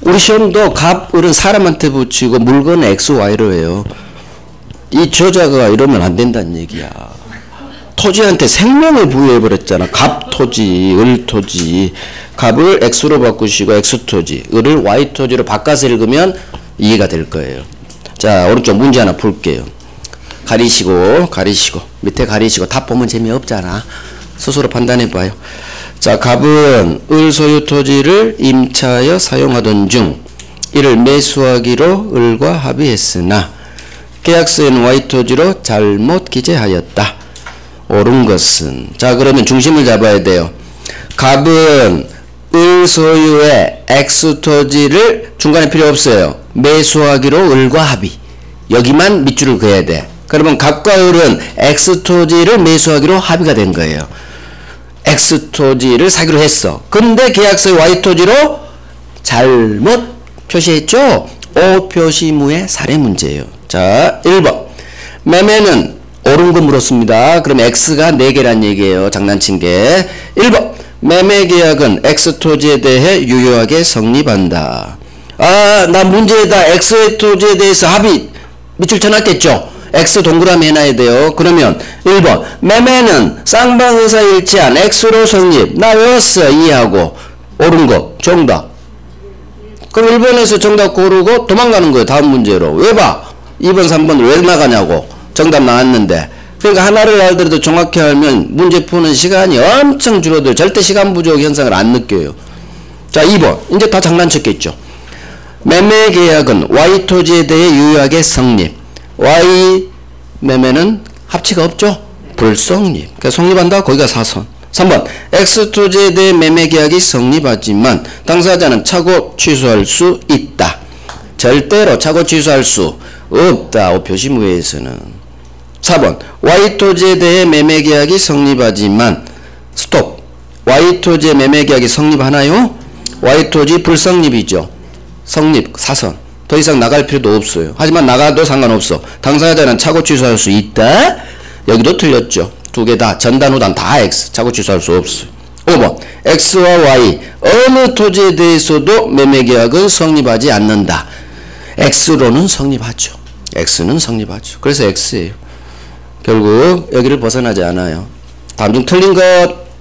우리 시험도 갑, 을은 사람한테 붙이고 물건은 X, Y로 해요. 이 저자가 이러면 안 된다는 얘기야. 토지한테 생명을 부여해버렸잖아. 갑 토지, 을 토지. 갑을 X로 바꾸시고 X 토지, 을을 Y 토지로 바꿔서 읽으면 이해가 될 거예요. 자, 오른쪽 문제 하나 풀게요. 가리시고 밑에 가리시고 답 보면 재미없잖아. 스스로 판단해봐요. 자, 갑은 을 소유 토지를 임차하여 사용하던 중 이를 매수하기로 을과 합의했으나 계약서에는 Y 토지로 잘못 기재하였다. 옳은 것은, 자, 그러면 중심을 잡아야 돼요. 갑은 을 소유의 X 토지를 중간에 필요 없어요. 매수하기로 을과 합의. 여기만 밑줄을 그어야 돼. 그러면 갑과 을은 X 토지를 매수하기로 합의가 된 거예요. X 토지를 사기로 했어. 근데 계약서에 Y 토지로 잘못 표시했죠? O 표시무의 사례 문제예요. 자, 1번. 매매는 옳은 거 물었습니다. 그럼 X가 4개란 얘기예요. 장난친 게. 1번. 매매 계약은 X 토지에 대해 유효하게 성립한다. 아, 나 문제에다 X 토지에 대해서 합의 밑줄 쳐놨겠죠? X 동그라미 해놔야 돼요. 그러면 1번. 매매는 쌍방의사 일치한 X로 성립. 나 외웠어. 이해하고. 옳은 거. 정답. 그럼 1번에서 정답 고르고 도망가는 거예요. 다음 문제로. 왜 봐? 2번, 3번을 왜 나가냐고. 정답 나왔는데. 그러니까 하나를 알더라도 정확히 알면 문제 푸는 시간이 엄청 줄어들어요. 절대 시간 부족 현상을 안 느껴요. 자, 2번. 이제 다 장난쳤겠죠. 매매 계약은 Y 토지에 대해 유효하게 성립. Y 매매는 합치가 없죠? 불성립. 그러니까 성립한다? 거기가 4선. 3번. X 토지에 대해 매매 계약이 성립하지만 당사자는 착오 취소할 수 있다. 절대로 착오 취소할 수 없다. 표시무에서는. 4번. Y 토지에 대해 매매 계약이 성립하지만 스톱. Y 토지의 매매 계약이 성립하나요? Y 토지 불성립이죠. 성립. 4선. 더 이상 나갈 필요도 없어요. 하지만 나가도 상관없어. 당사자는 착오 취소할 수 있다. 여기도 틀렸죠. 두 개 다 전단 후단 다 X. 착오 취소할 수 없어요. 5번. X와 Y 어느 토지에 대해서도 매매 계약은 성립하지 않는다. X로는 성립하죠. X는 성립하죠. 그래서 X예요. 결국 여기를 벗어나지 않아요. 다음 중 틀린 것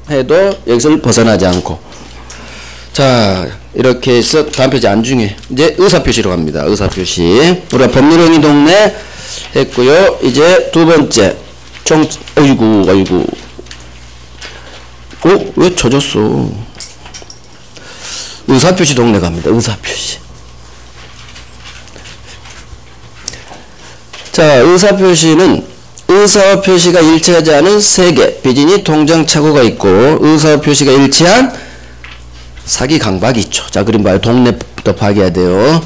해도 여기서 벗어나지 않고. 자, 이렇게 해서 다음 표시 안 중요해. 이제 의사표시로 갑니다. 의사표시. 우리가 법률행위 동네 했고요. 이제 두 번째. 어이구. 왜 젖었어? 의사표시 동네 갑니다. 의사표시. 자, 의사표시는 의사표시가 일치하지 않은 3개 비진이 통정 착오가 있고 의사표시가 일치한 사기 강박이 있죠. 자, 그림 봐요. 동네부터 파악해야 돼요.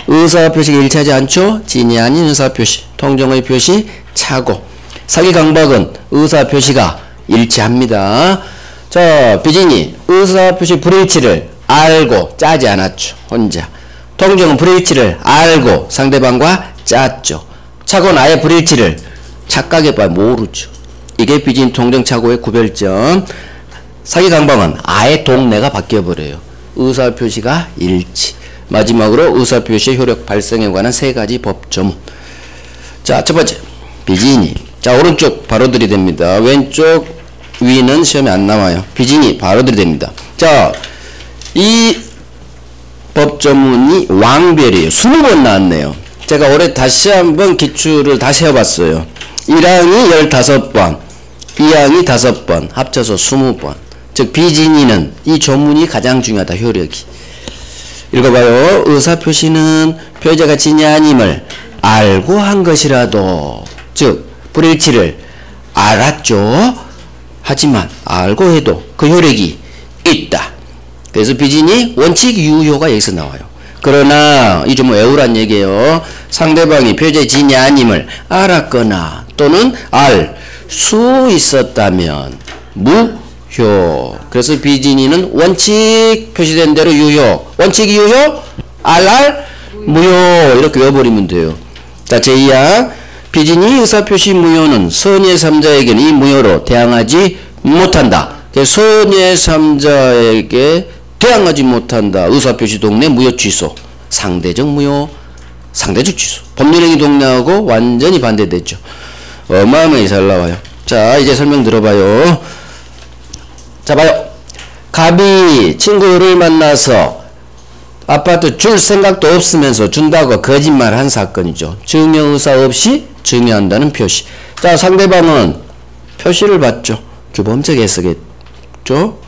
의사표시가 일치하지 않죠. 진이 아닌 의사표시, 통정의 표시, 착오. 사기 강박은 의사표시가 일치합니다. 자, 비진이 의사표시 불일치를 알고 짜지 않았죠. 혼자. 통정은 불일치를 알고 상대방과 짰죠. 착오는 아예 불일치를 착각해 봐 모르죠. 이게 비진 통정 착오의 구별점. 사기 강박은 아예 동네가 바뀌어버려요. 의사표시가 일치. 마지막으로 의사표시의 효력 발생에 관한 3가지 법조문. 자, 첫 번째 비진이. 자, 오른쪽 바로 들이댑니다. 왼쪽 위는 시험에 안 나와요. 비진이 바로 들이댑니다. 자, 이 법조문이 왕별이에요. 20번 나왔네요. 제가 올해 다시 한번 기출을 다시 해봤어요. 1항이 15번, 2항이 5번, 합쳐서 20번. 즉 비진이는 이 조문이 가장 중요하다. 효력이. 읽어봐요. 의사표시는 표의자가 진이 아님을 알고 한 것이라도, 즉 불일치를 알았죠. 하지만 알고 해도 그 효력이 있다. 그래서 비진이 원칙 유효가 여기서 나와요. 그러나 이 좀 외우란 얘기예요. 상대방이 표의자의 진이 아님을 알았거나 또는 알 수 있었다면 무효. 그래서 비진이는 원칙 표시된 대로 유효. 원칙이 유효, 무효. 이렇게 외워버리면 돼요. 자, 제2항 비진이 의사표시 무효는 선의 3자에게는 이 무효로 대항하지 못한다. 선의 3자에게 대항하지 못한다. 의사표시 동네 무효 취소. 상대적 무효, 상대적 취소. 법률행위 동네하고 완전히 반대됐죠. 어마어마하게 잘 나와요. 자, 이제 설명 들어봐요. 자, 봐요. 갑이 친구를 만나서 아파트 줄 생각도 없으면서 준다고 거짓말한 사건이죠. 증여의사 없이 증여한다는 표시. 자, 상대방은 표시를 받죠. 규범적 해석했죠.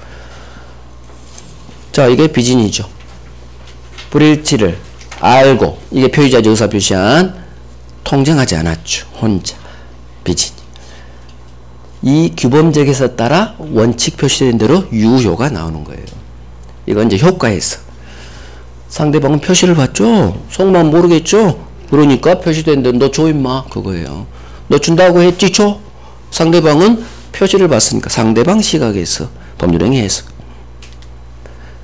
자, 이게 비진이죠. 불일치를 알고, 이게 표의자죠. 의사표시한 통정하지 않았죠. 혼자. 비진. 이 규범적 해석 따라 원칙 표시된 대로 유효가 나오는 거예요. 이건 이제 효과 해석. 상대방은 표시를 받죠. 속마음 모르겠죠. 그러니까 표시된 대로 너 줘 임마 그거예요. 너 준다고 했지 줘. 상대방은 표시를 받으니까 상대방 시각에서 법률행위 해석.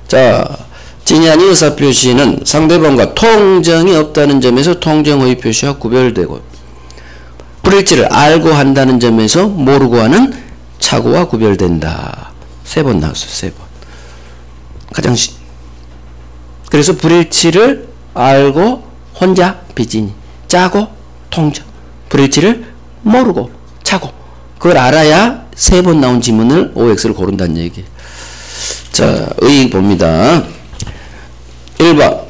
자, 진이 아닌 의사표시는 상대방과 통정이 없다는 점에서 통정의 표시와 구별되고 불일치를 알고 한다는 점에서 모르고 하는 착오와 구별된다. 3번 나왔어요. 3번. 가장 그래서 불일치를 알고 혼자 비진이, 짜고 통정. 불일치를 모르고 차고. 그걸 알아야 3번 나온 지문을 OX를 고른다는 얘기예요. 자, 의 봅니다. 1번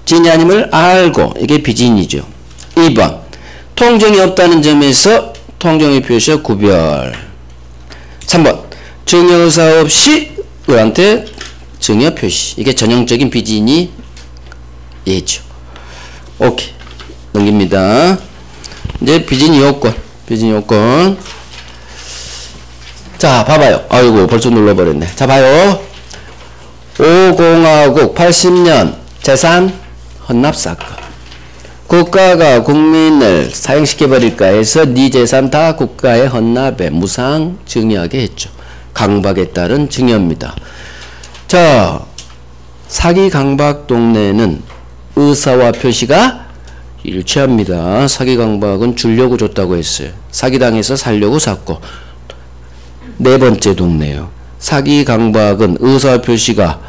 진이 아님을 알고, 이게 비진이죠. 2번 통정이 없다는 점에서 통정의 표시와 구별. 3번 증여의사 없이 을한테 증여 표시. 이게 전형적인 비진이 예죠. 오케이. 넘깁니다. 이제 비진이 요건. 비진이 요건. 자, 봐봐요. 아이고, 벌써 눌러버렸네. 자, 봐요. 5공화국 80년 재산 헌납사건. 국가가 국민을 사형시켜버릴까 해서 네 재산 다 국가에 헌납해 무상 증여하게 했죠. 강박에 따른 증여입니다. 자, 사기 강박 동네는 의사와 표시가 일치합니다. 사기 강박은 주려고 줬다고 했어요. 사기당해서 살려고 샀고. 4번째 동네요. 사기 강박은 의사 표시가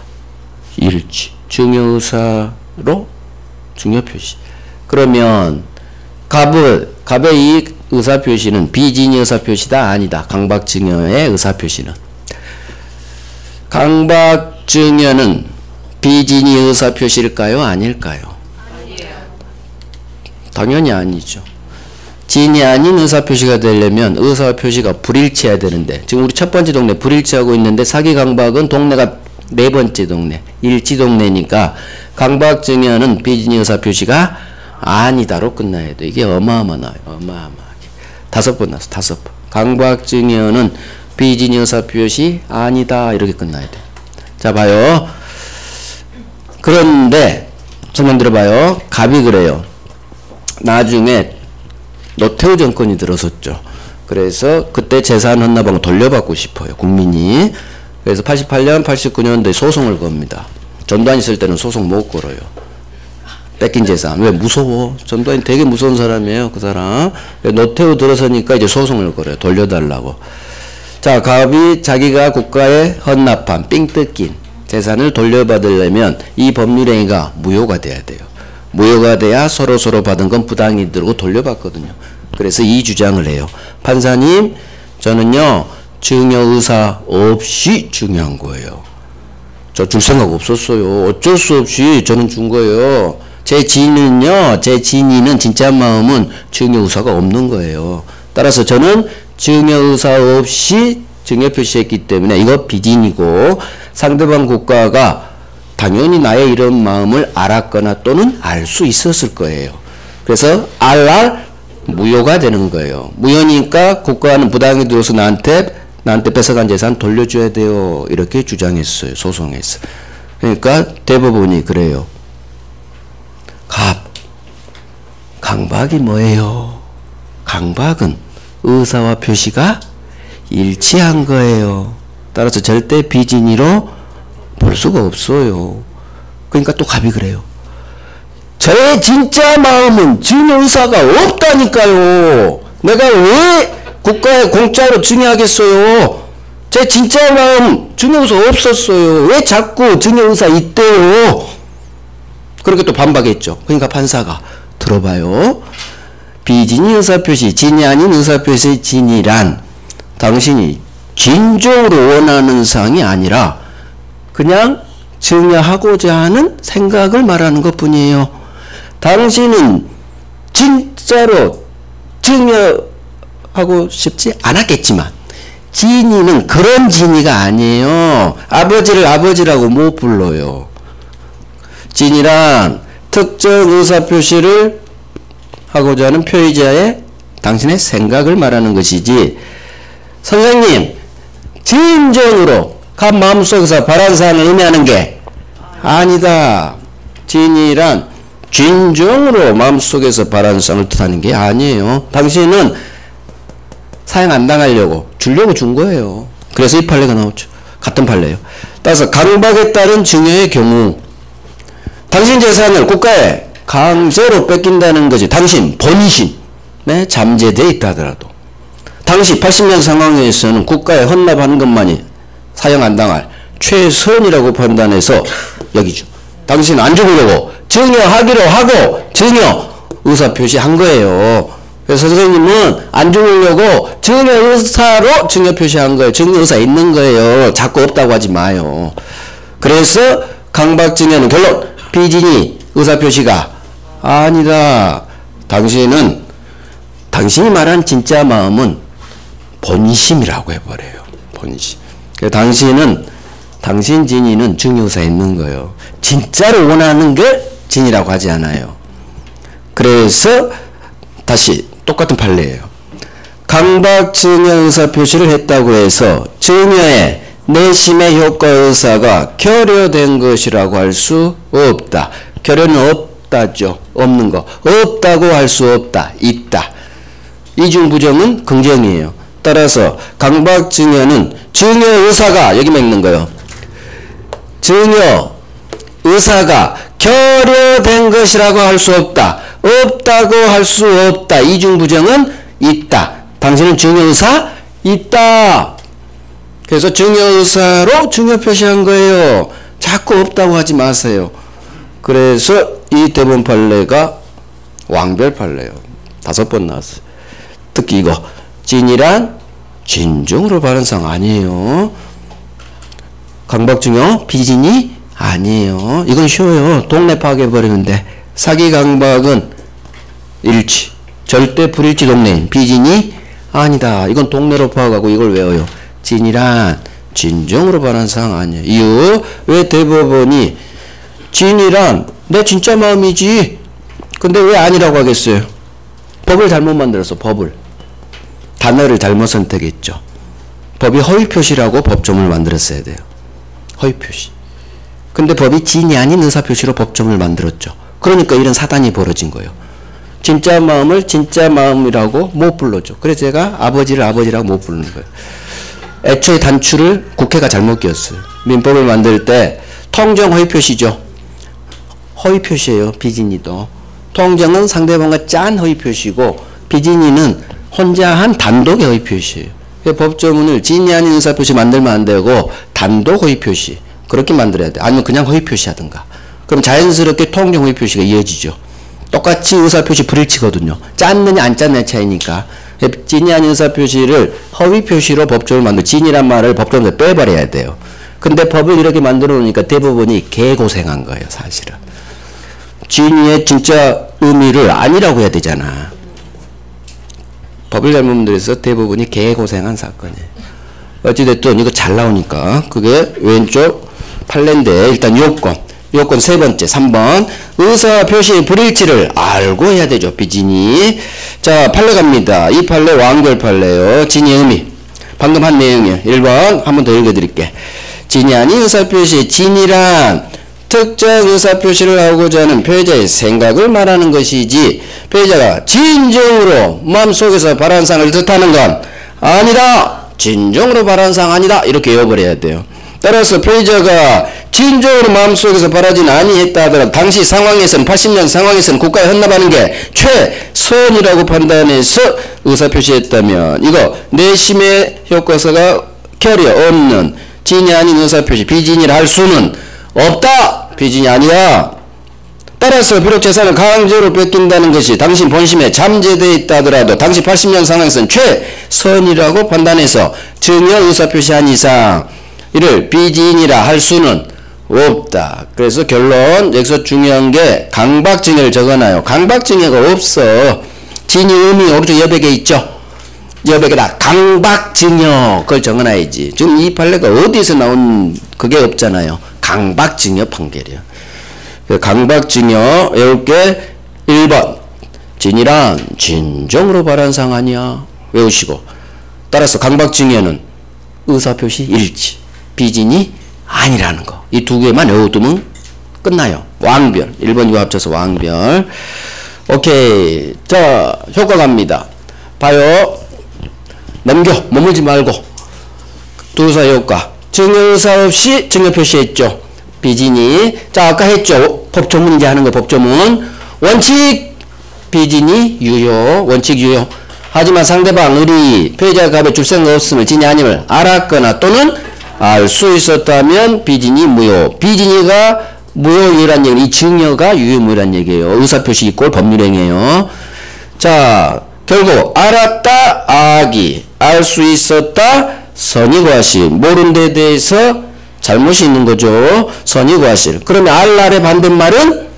일치. 증여의사로 증여 표시. 그러면 갑의 이 의사 표시는 비진이 의사 표시다 아니다. 강박 증여의 의사 표시는. 강박 증여는 비진이 의사표시일까요? 아닐까요? 당연히 아니죠. 진이 아닌 의사표시가 되려면 의사표시가 불일치해야 되는데 지금 우리 첫 번째 동네 불일치하고 있는데 사기강박은 동네가 네 번째 동네 일치 동네니까 강박증여는 비진이 의사표시가 아니다로 끝나야 돼. 이게 어마어마하게 다섯 번 나왔어. 다섯 번. 강박증여는 비진이 의사표시 아니다 이렇게 끝나야 돼. 자 봐요. 그런데 설명 들어봐요. 갑이 그래요. 나중에 노태우 정권이 들어섰죠. 그래서 그때 재산 헌납방 돌려받고 싶어요. 국민이. 그래서 88년, 89년도에 소송을 겁니다. 전두환 있을 때는 소송 못 걸어요. 뺏긴 재산. 왜? 무서워. 전두환이 되게 무서운 사람이에요. 그 사람. 노태우 들어서니까 이제 소송을 걸어요. 돌려달라고. 자, 갑이 자기가 국가에 헌납한 삥 뜯긴 재산을 돌려받으려면 이 법률행위가 무효가 돼야 돼요. 무효가 돼야 서로 받은 건 부당히 들고 돌려받거든요. 그래서 이 주장을 해요. 판사님, 저는요 증여 의사 없이 증여한 거예요. 저 줄 생각 없었어요. 어쩔 수 없이 저는 준 거예요. 제 진이는 진짜 마음은 증여 의사가 없는 거예요. 따라서 저는 증여 의사 없이 증여 표시했기 때문에 이거 비진이고 상대방 국가가 당연히 나의 이런 마음을 알았거나 또는 알 수 있었을 거예요. 그래서 무효가 되는 거예요. 무효니까 국가는 부당히 들어서 나한테 뺏어간 재산 돌려줘야 돼요. 이렇게 주장했어요. 소송에서. 그러니까 대법원이 그래요. 강박이 뭐예요? 강박은 의사와 표시가 일치한 거예요. 따라서 절대 비진이로 볼 수가 없어요. 그러니까 또 갑이 그래요. 저의 진짜 마음은 증여 의사가 없다니까요. 내가 왜 국가에 공짜로 증여하겠어요? 제 진짜 마음 증여 의사 없었어요. 왜 자꾸 증여 의사 있대요? 그렇게 또 반박했죠. 그러니까 판사가 들어봐요. 비진이 의사표시, 진이 아닌 의사표시 진이란 당신이 진정으로 원하는 사항이 아니라 그냥 증여하고자 하는 생각을 말하는 것 뿐이에요. 당신은 진짜로 증여하고 싶지 않았겠지만 진이는 그런 진이가 아니에요. 아버지를 아버지라고 못 불러요. 진이란 특정 의사표시를 하고자 하는 표의자의 당신의 생각을 말하는 것이지 선생님 진정으로 갑 마음속에서 바란 사항을 의미하는 게 아니다. 진이란 진정으로 마음속에서 바란 사항을 뜻하는 게 아니에요. 당신은 사형 안 당하려고 주려고 준 거예요. 그래서 이 판례가 나오죠. 같은 판례예요. 따라서 강박에 따른 증여의 경우 당신 재산을 국가에 강제로 뺏긴다는 것이 당신 본심에 잠재되어 있다 하더라도 당시 80년 상황에서는 국가에 헌납하는 것만이 사형 안 당할 최선이라고 판단해서 여기죠. 당신은 안 죽으려고 증여하기로 하고 증여 의사표시한 거예요. 그래서 선생님은 안 죽으려고 증여 의사로 증여 표시한 거예요. 증여 의사 있는 거예요. 자꾸 없다고 하지 마요. 그래서 강박증여는 결론 비진이 의사표시가 아니다. 당신이 말한 진짜 마음은 본심이라고 해버려요. 본심. 당신 진이는 증여의사에 있는 거예요. 진짜로 원하는 게 진이라고 하지 않아요. 그래서 다시 똑같은 판례예요. 강박 증여 의사 표시를 했다고 해서 증여의 내심의 효과 의사가 결여된 것이라고 할 수 없다. 결여는 없다죠. 없는 거. 없다고 할 수 없다. 있다. 이중부정은 긍정이에요. 따라서 강박 증여는 증여 의사가 여기 맺는 거예요. 증여 의사가 결여된 것이라고 할 수 없다. 없다고 할 수 없다. 이중부정은 있다. 당신은 증여 의사 있다. 그래서 증여 의사로 증여 표시한 거예요. 자꾸 없다고 하지 마세요. 그래서 이 대법원 판례가 왕별 판례예요. 5번 나왔어요. 특히 이거 진이란 진정으로 바른 사항 아니에요. 강박증여 비진이 아니에요. 이건 쉬워요. 동네 파괴해버리면 돼. 사기 강박은 일치. 절대 불일치 동네인. 비진이 아니다. 이건 동네로 파악하고 이걸 외워요. 진이란 진정으로 바라는 사항 아니에요. 이유 왜 대법원이 진이란 내 진짜 마음이지. 근데 왜 아니라고 하겠어요? 법을 잘못 만들었어. 법을. 단어를 잘못 선택했죠. 법이 허위표시라고 법조문을 만들었어야 돼요. 허위표시. 근데 법이 진이 아닌 의사표시로 법조문을 만들었죠. 그러니까 이런 사단이 벌어진 거예요. 진짜 마음을 진짜 마음이라고 못 불러줘. 그래서 제가 아버지를 아버지라고 못 부르는 거예요. 애초에 단추를 국회가 잘못 끼웠어요. 민법을 만들 때 통정 허위표시죠. 허위표시예요. 비진이도. 통정은 상대방과 짠 허위표시고 비진이는 혼자 한 단독의 허위표시예요. 법조문을 진이 아닌 의사표시 만들면 안 되고 단독 허위표시 그렇게 만들어야 돼. 아니면 그냥 허위표시 하든가. 그럼 자연스럽게 통정 허위표시가 이어지죠. 똑같이 의사표시 불일치거든요. 짰느냐 안 짰느냐 차이니까. 진이 아닌 의사표시를 허위표시로 법조문을 만들고 진이란 말을 법조문에서 빼버려야 돼요. 근데 법을 이렇게 만들어 놓으니까 대법원이 개고생한 거예요. 사실은. 진이의 진짜 의미를 아니라고 해야 되잖아. 법을 잘못 만들어서 대법원이 개고생한 사건이에요. 어찌됐든 이거 잘 나오니까 그게 왼쪽 판례인데 일단 요건 세 번째 3번 의사표시 불일치를 알고 해야 되죠. 비진이. 자 판례 갑니다. 이 판례 완결 판례요. 진의 의미 방금 한 내용이에요. 1번 한 번 더 읽어드릴게. 진이 아닌 의사표시 진이란 특정 의사표시를 하고자 하는 피해자의 생각을 말하는 것이지 피해자가 진정으로 마음속에서 바라는 사항을 뜻하는 건 아니다. 진정으로 바라는 사항 아니다. 이렇게 외워버려야 돼요. 따라서 피해자가 진정으로 마음속에서 바라진 아니했다 하더라도 당시 상황에서는 80년 상황에서는 국가에 헌납하는 게 최선이라고 판단해서 의사표시했다면 이거 내심의 효과서가 결여 없는 진이 아닌 의사표시 비진이라 할 수는 없다. 비진이 아니야. 따라서 비록 재산을 강제로 뺏긴다는 것이 당신 본심에 잠재되어 있다 하더라도 당시 80년 상황에서는 최선이라고 판단해서 증여 의사표시한 이상 이를 비진이라 할 수는 없다. 그래서 결론 여기서 중요한 게 강박증여를 적어놔요. 강박증여가 없어. 진이 의미 오른쪽 여백에 있죠. 여백에다 강박증여 그걸 적어놔야지. 지금 이 판례가 어디서 나온 그게 없잖아요. 강박증여 판결이야. 강박증여 외울게 1번 진이란 진정으로 바라는 사항 아니야. 외우시고 따라서 강박증여는 의사표시 일치 비진이 아니라는 거. 이 두 개만 외워두면 끝나요. 왕별 1번 2번 합쳐서 왕별. 오케이. 자 효과 갑니다. 봐요. 넘겨 머물지 말고 두사 효과 증여의사 없이 증여 표시했죠. 비진이. 자 아까 했죠. 법조문 이제 하는 거 법조문. 원칙 비진이 유효. 원칙 유효. 하지만 상대방 의리 피해자가 갑에 줄 생각 없음을 진이 아님을 알았거나 또는 알 수 있었다면 비진이 무효. 비진이가 무효유효란 얘기. 이 증여가 유효무효란 얘기예요. 의사표시 이꼴 법률행위예요. 자 결국 알았다 악이 알 수 있었다 선의과실. 모른 데 대해서 잘못이 있는 거죠. 선의과실. 그러면 알날의 반대말은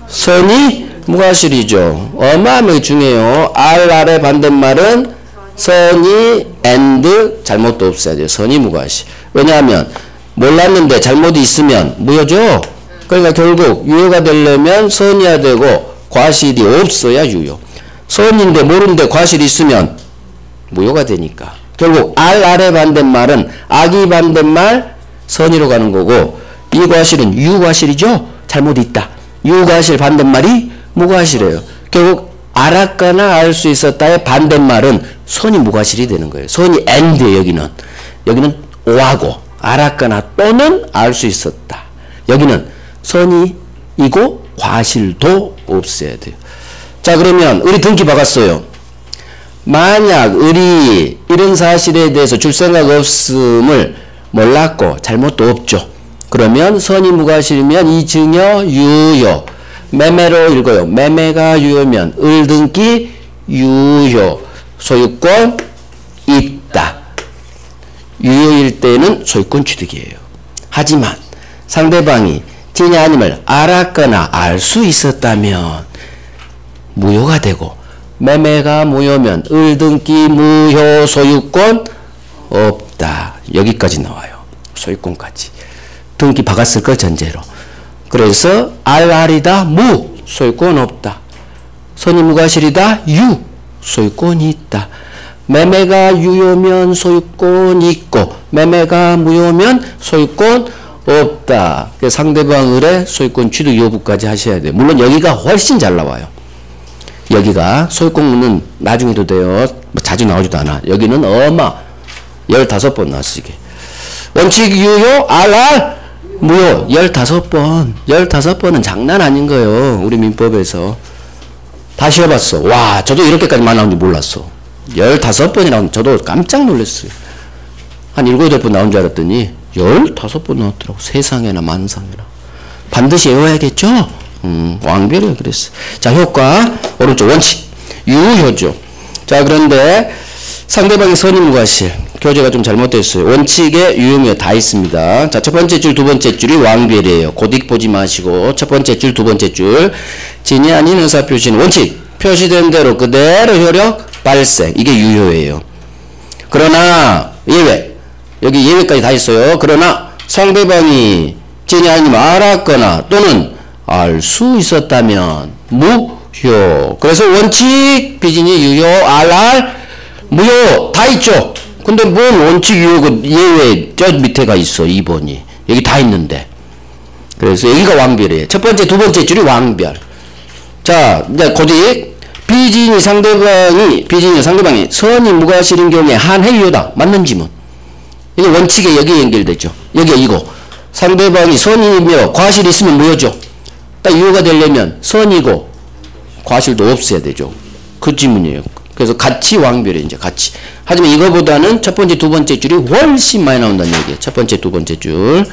선의무과실이죠. 어마어마하게 중요해요. 알날의 반대말은 선의 and 잘못도 없어야 돼요. 선의무과실. 왜냐하면 몰랐는데 잘못이 있으면 무효죠. 그러니까 결국 유효가 되려면 선의야 되고 과실이 없어야 유효. 선인데 모르는데 과실이 있으면 무효가 되니까. 결국 알의 반대말은 악의 반대말 선의로 가는 거고 이 과실은 유과실이죠. 잘못이 있다. 유과실 반대말이 무과실이에요. 결국 알았거나 알 수 있었다의 반대말은 선이 무과실이 되는 거예요. 선이 and예요. 여기는 오하고 알았거나 또는 알 수 있었다. 여기는 선이이고 과실도 없어야 돼요. 자 그러면 의리 등기 박았어요. 만약 의리 이런 사실에 대해서 줄 생각 없음을 몰랐고 잘못도 없죠. 그러면 선이 무과실이면 이 증여 유효. 매매로 읽어요. 매매가 유효면 을등기 유효. 소유권 있다. 유효일 때는 소유권 취득이에요. 하지만 상대방이 진이 아님을 알았거나 알 수 있었다면 무효가 되고, 매매가 무효면 을등기 무효 소유권 없다. 여기까지 나와요. 소유권까지. 등기 박았을 거 전제로. 그래서 알알이다 무 소유권 없다. 선이 무과실이다 유 소유권이 있다. 매매가 유효면 소유권 있고 매매가 무효면 소유권 없다. 상대방 을의 소유권 취득 여부까지 하셔야 돼요. 물론 여기가 훨씬 잘 나와요. 여기가 소유권은 나중에도 돼요. 뭐 자주 나오지도 않아. 여기는 15번 나왔어 이게. 원칙 유효 알알 무효 15번. 15번은 장난 아닌 거예요. 우리 민법에서. 다 쉬어봤어. 와, 저도 이렇게까지 나온 줄 몰랐어. 15번이 나온, 저도 깜짝 놀랐어요. 한 7, 8번 나온 줄 알았더니 15번 나왔더라고. 세상에나 만상에나. 반드시 외워야겠죠? 왕별이야 그랬어. 자, 효과 오른쪽 원칙 유효죠. 자, 그런데 상대방의 선의 무과실 교재가 좀 잘못됐어요. 원칙에 유효무효 다 있습니다. 자, 첫 번째 줄, 두 번째 줄이 왕별이에요. 고딕 보지 마시고 첫 번째 줄, 두 번째 줄 진이 아닌 의사표시는 원칙 표시된 대로 그대로 효력 발생. 이게 유효예요. 그러나 예외, 여기 예외까지 다 있어요. 그러나 상대방이 진이 아니면 알았거나 또는 알 수 있었다면 무효. 그래서 원칙, 비진이 유효, 알알, 무효 다 있죠. 근데 뭔 원칙 유효 예외 저 밑에가 있어. 2번이 여기 다 있는데. 그래서 여기가 왕별이에요. 첫 번째, 두 번째 줄이 왕별. 자, 이제 고딕 비진이 상대방이 선이 무과실인 경우에 한해 유효다. 맞는 지문. 이게 원칙에 여기 연결되죠. 여기 이거 상대방이 선이며 과실이 있으면 무효죠. 딱 유효가 되려면 선이고 과실도 없어야 되죠. 그 지문이에요. 그래서 같이 왕별이에요. 이제 같이. 하지만 이거보다는 첫 번째, 두 번째 줄이 훨씬 많이 나온다는 얘기예요. 첫 번째, 두 번째 줄.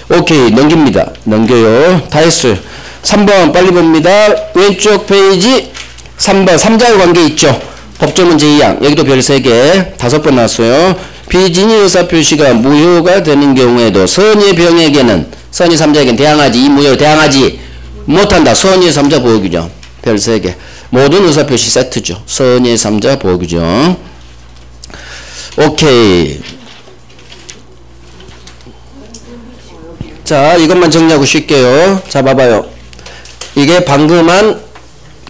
오케이. 넘깁니다. 넘겨요. 다 했어요. 3번 빨리 봅니다. 왼쪽 페이지 3번 3자의 관계 있죠. 법조문 제2항. 여기도 별 3개 5번 나왔어요. 비진이 의사표시가 무효가 되는 경우에도 선의 병에게는 선의 3자에게는 대항하지, 이 무효를 대항하지 못한다. 선의 3자 보호규정 별 3개. 모든 의사표시 세트죠. 선의 3자 보호규정. 오케이. 자, 이것만 정리하고 쉴게요. 자, 봐봐요. 이게 방금 한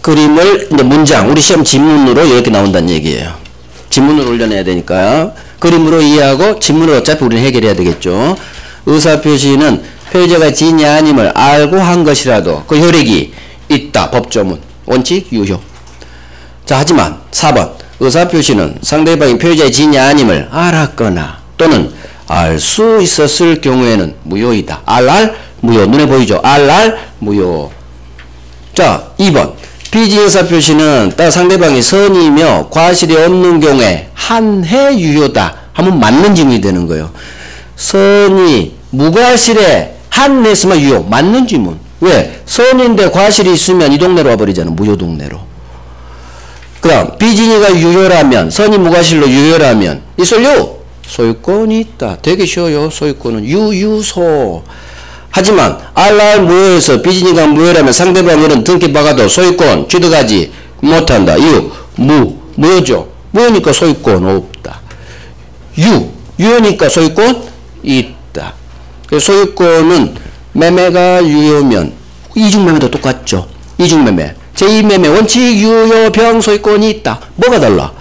그림을 이제 문장, 우리 시험 지문으로 이렇게 나온다는 얘기예요. 지문으로 올려내야 되니까 그림으로 이해하고 지문으로 어차피 우리는 해결해야 되겠죠. 의사표시는 표제가 진이 아님을 알고 한 것이라도 그 효력이 있다. 법조문 원칙 유효. 자, 하지만 4번 의사표시는 상대방이 표제의 진이 아님을 알았거나 또는 알 수 있었을 경우에는 무효이다. 알알 무효. 눈에 보이죠? 알알 무효. 자, 2번 비진 의사표시는 딱 상대방이 선이며 과실이 없는 경우에 한해 유효다 하면 맞는 지문이 되는 거예요. 선이 무과실에 한해서만 유효. 맞는 지문. 왜? 선인데 과실이 있으면 이 동네로 와버리잖아. 무효 동네로. 그 다음 비진이가 유효라면, 선이 무과실로 유효라면 있을요? 소유권이 있다. 되게 쉬워요. 소유권은 유유소. 하지만 알알 무효에서 비진이가 무효라면 상대방은 등기 박아도 소유권 취득하지 못한다. 이유 무효죠. 무효니까 소유권 없다. 유효니까 소유권 있다. 소유권은 매매가 유효면 이중매매도 똑같죠. 이중매매 제2매매 원칙 유효 병 소유권이 있다. 뭐가 달라?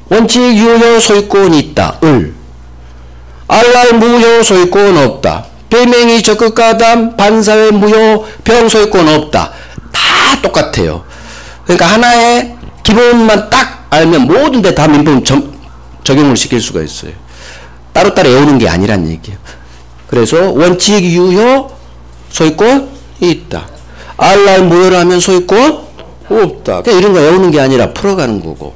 원칙 유효 소유권이 있다. 알알 무효 소유권 없다. 배명이 적극가담 반사회 무효 병 소유권 없다. 다 똑같아요. 그러니까 하나의 기본만 딱 알면 모든 데 다 민법 적용을 시킬 수가 있어요. 따로따로 외우는 게 아니란 얘기예요. 그래서 원칙 유효 소유권 있다. 알알 무효라면 소유권 없다. 그러니까 이런 거 외우는 게 아니라 풀어가는 거고.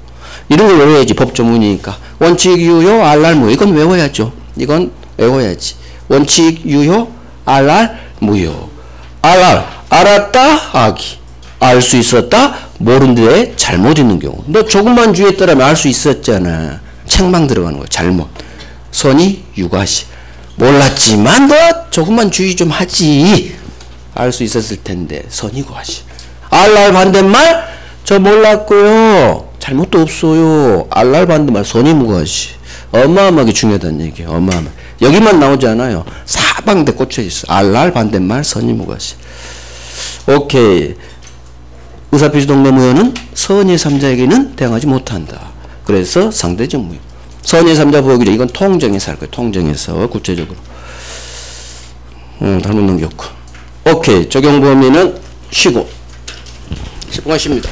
이런 걸 외워야지. 법조문이니까. 원칙 유효 알알 무효. 이건 외워야죠. 이건 외워야지. 원칙 유효 알알 무효. 알알 알았다 아기. 알 수 있었다 모르는데 잘못 있는 경우. 너 조금만 주의했더라면 알 수 있었잖아. 책망 들어가는 거야. 잘못. 선이 유과시. 몰랐지만 너 조금만 주의 좀 하지. 알 수 있었을 텐데 선이 과시. 알랄 반대말 저 몰랐고요. 잘못도 없어요. 알랄 반대말 선이 무과시. 어마어마하게 중요하다는 얘기예요. 어마어마. 여기만 나오지 않아요. 사방대 꽂혀 있어. 알랄 반대말 선이 무과시. 오케이. 의사표시 동네무효는 선의 3자에게는 대응하지 못한다. 그래서 상대적 무효. 선의 3자 보호규정 이건 통정에서 할 거예요. 통정에서 구체적으로. 잘못 넘겼고. 오케이. 적용 범위는 쉬고. 10번 쉽니다.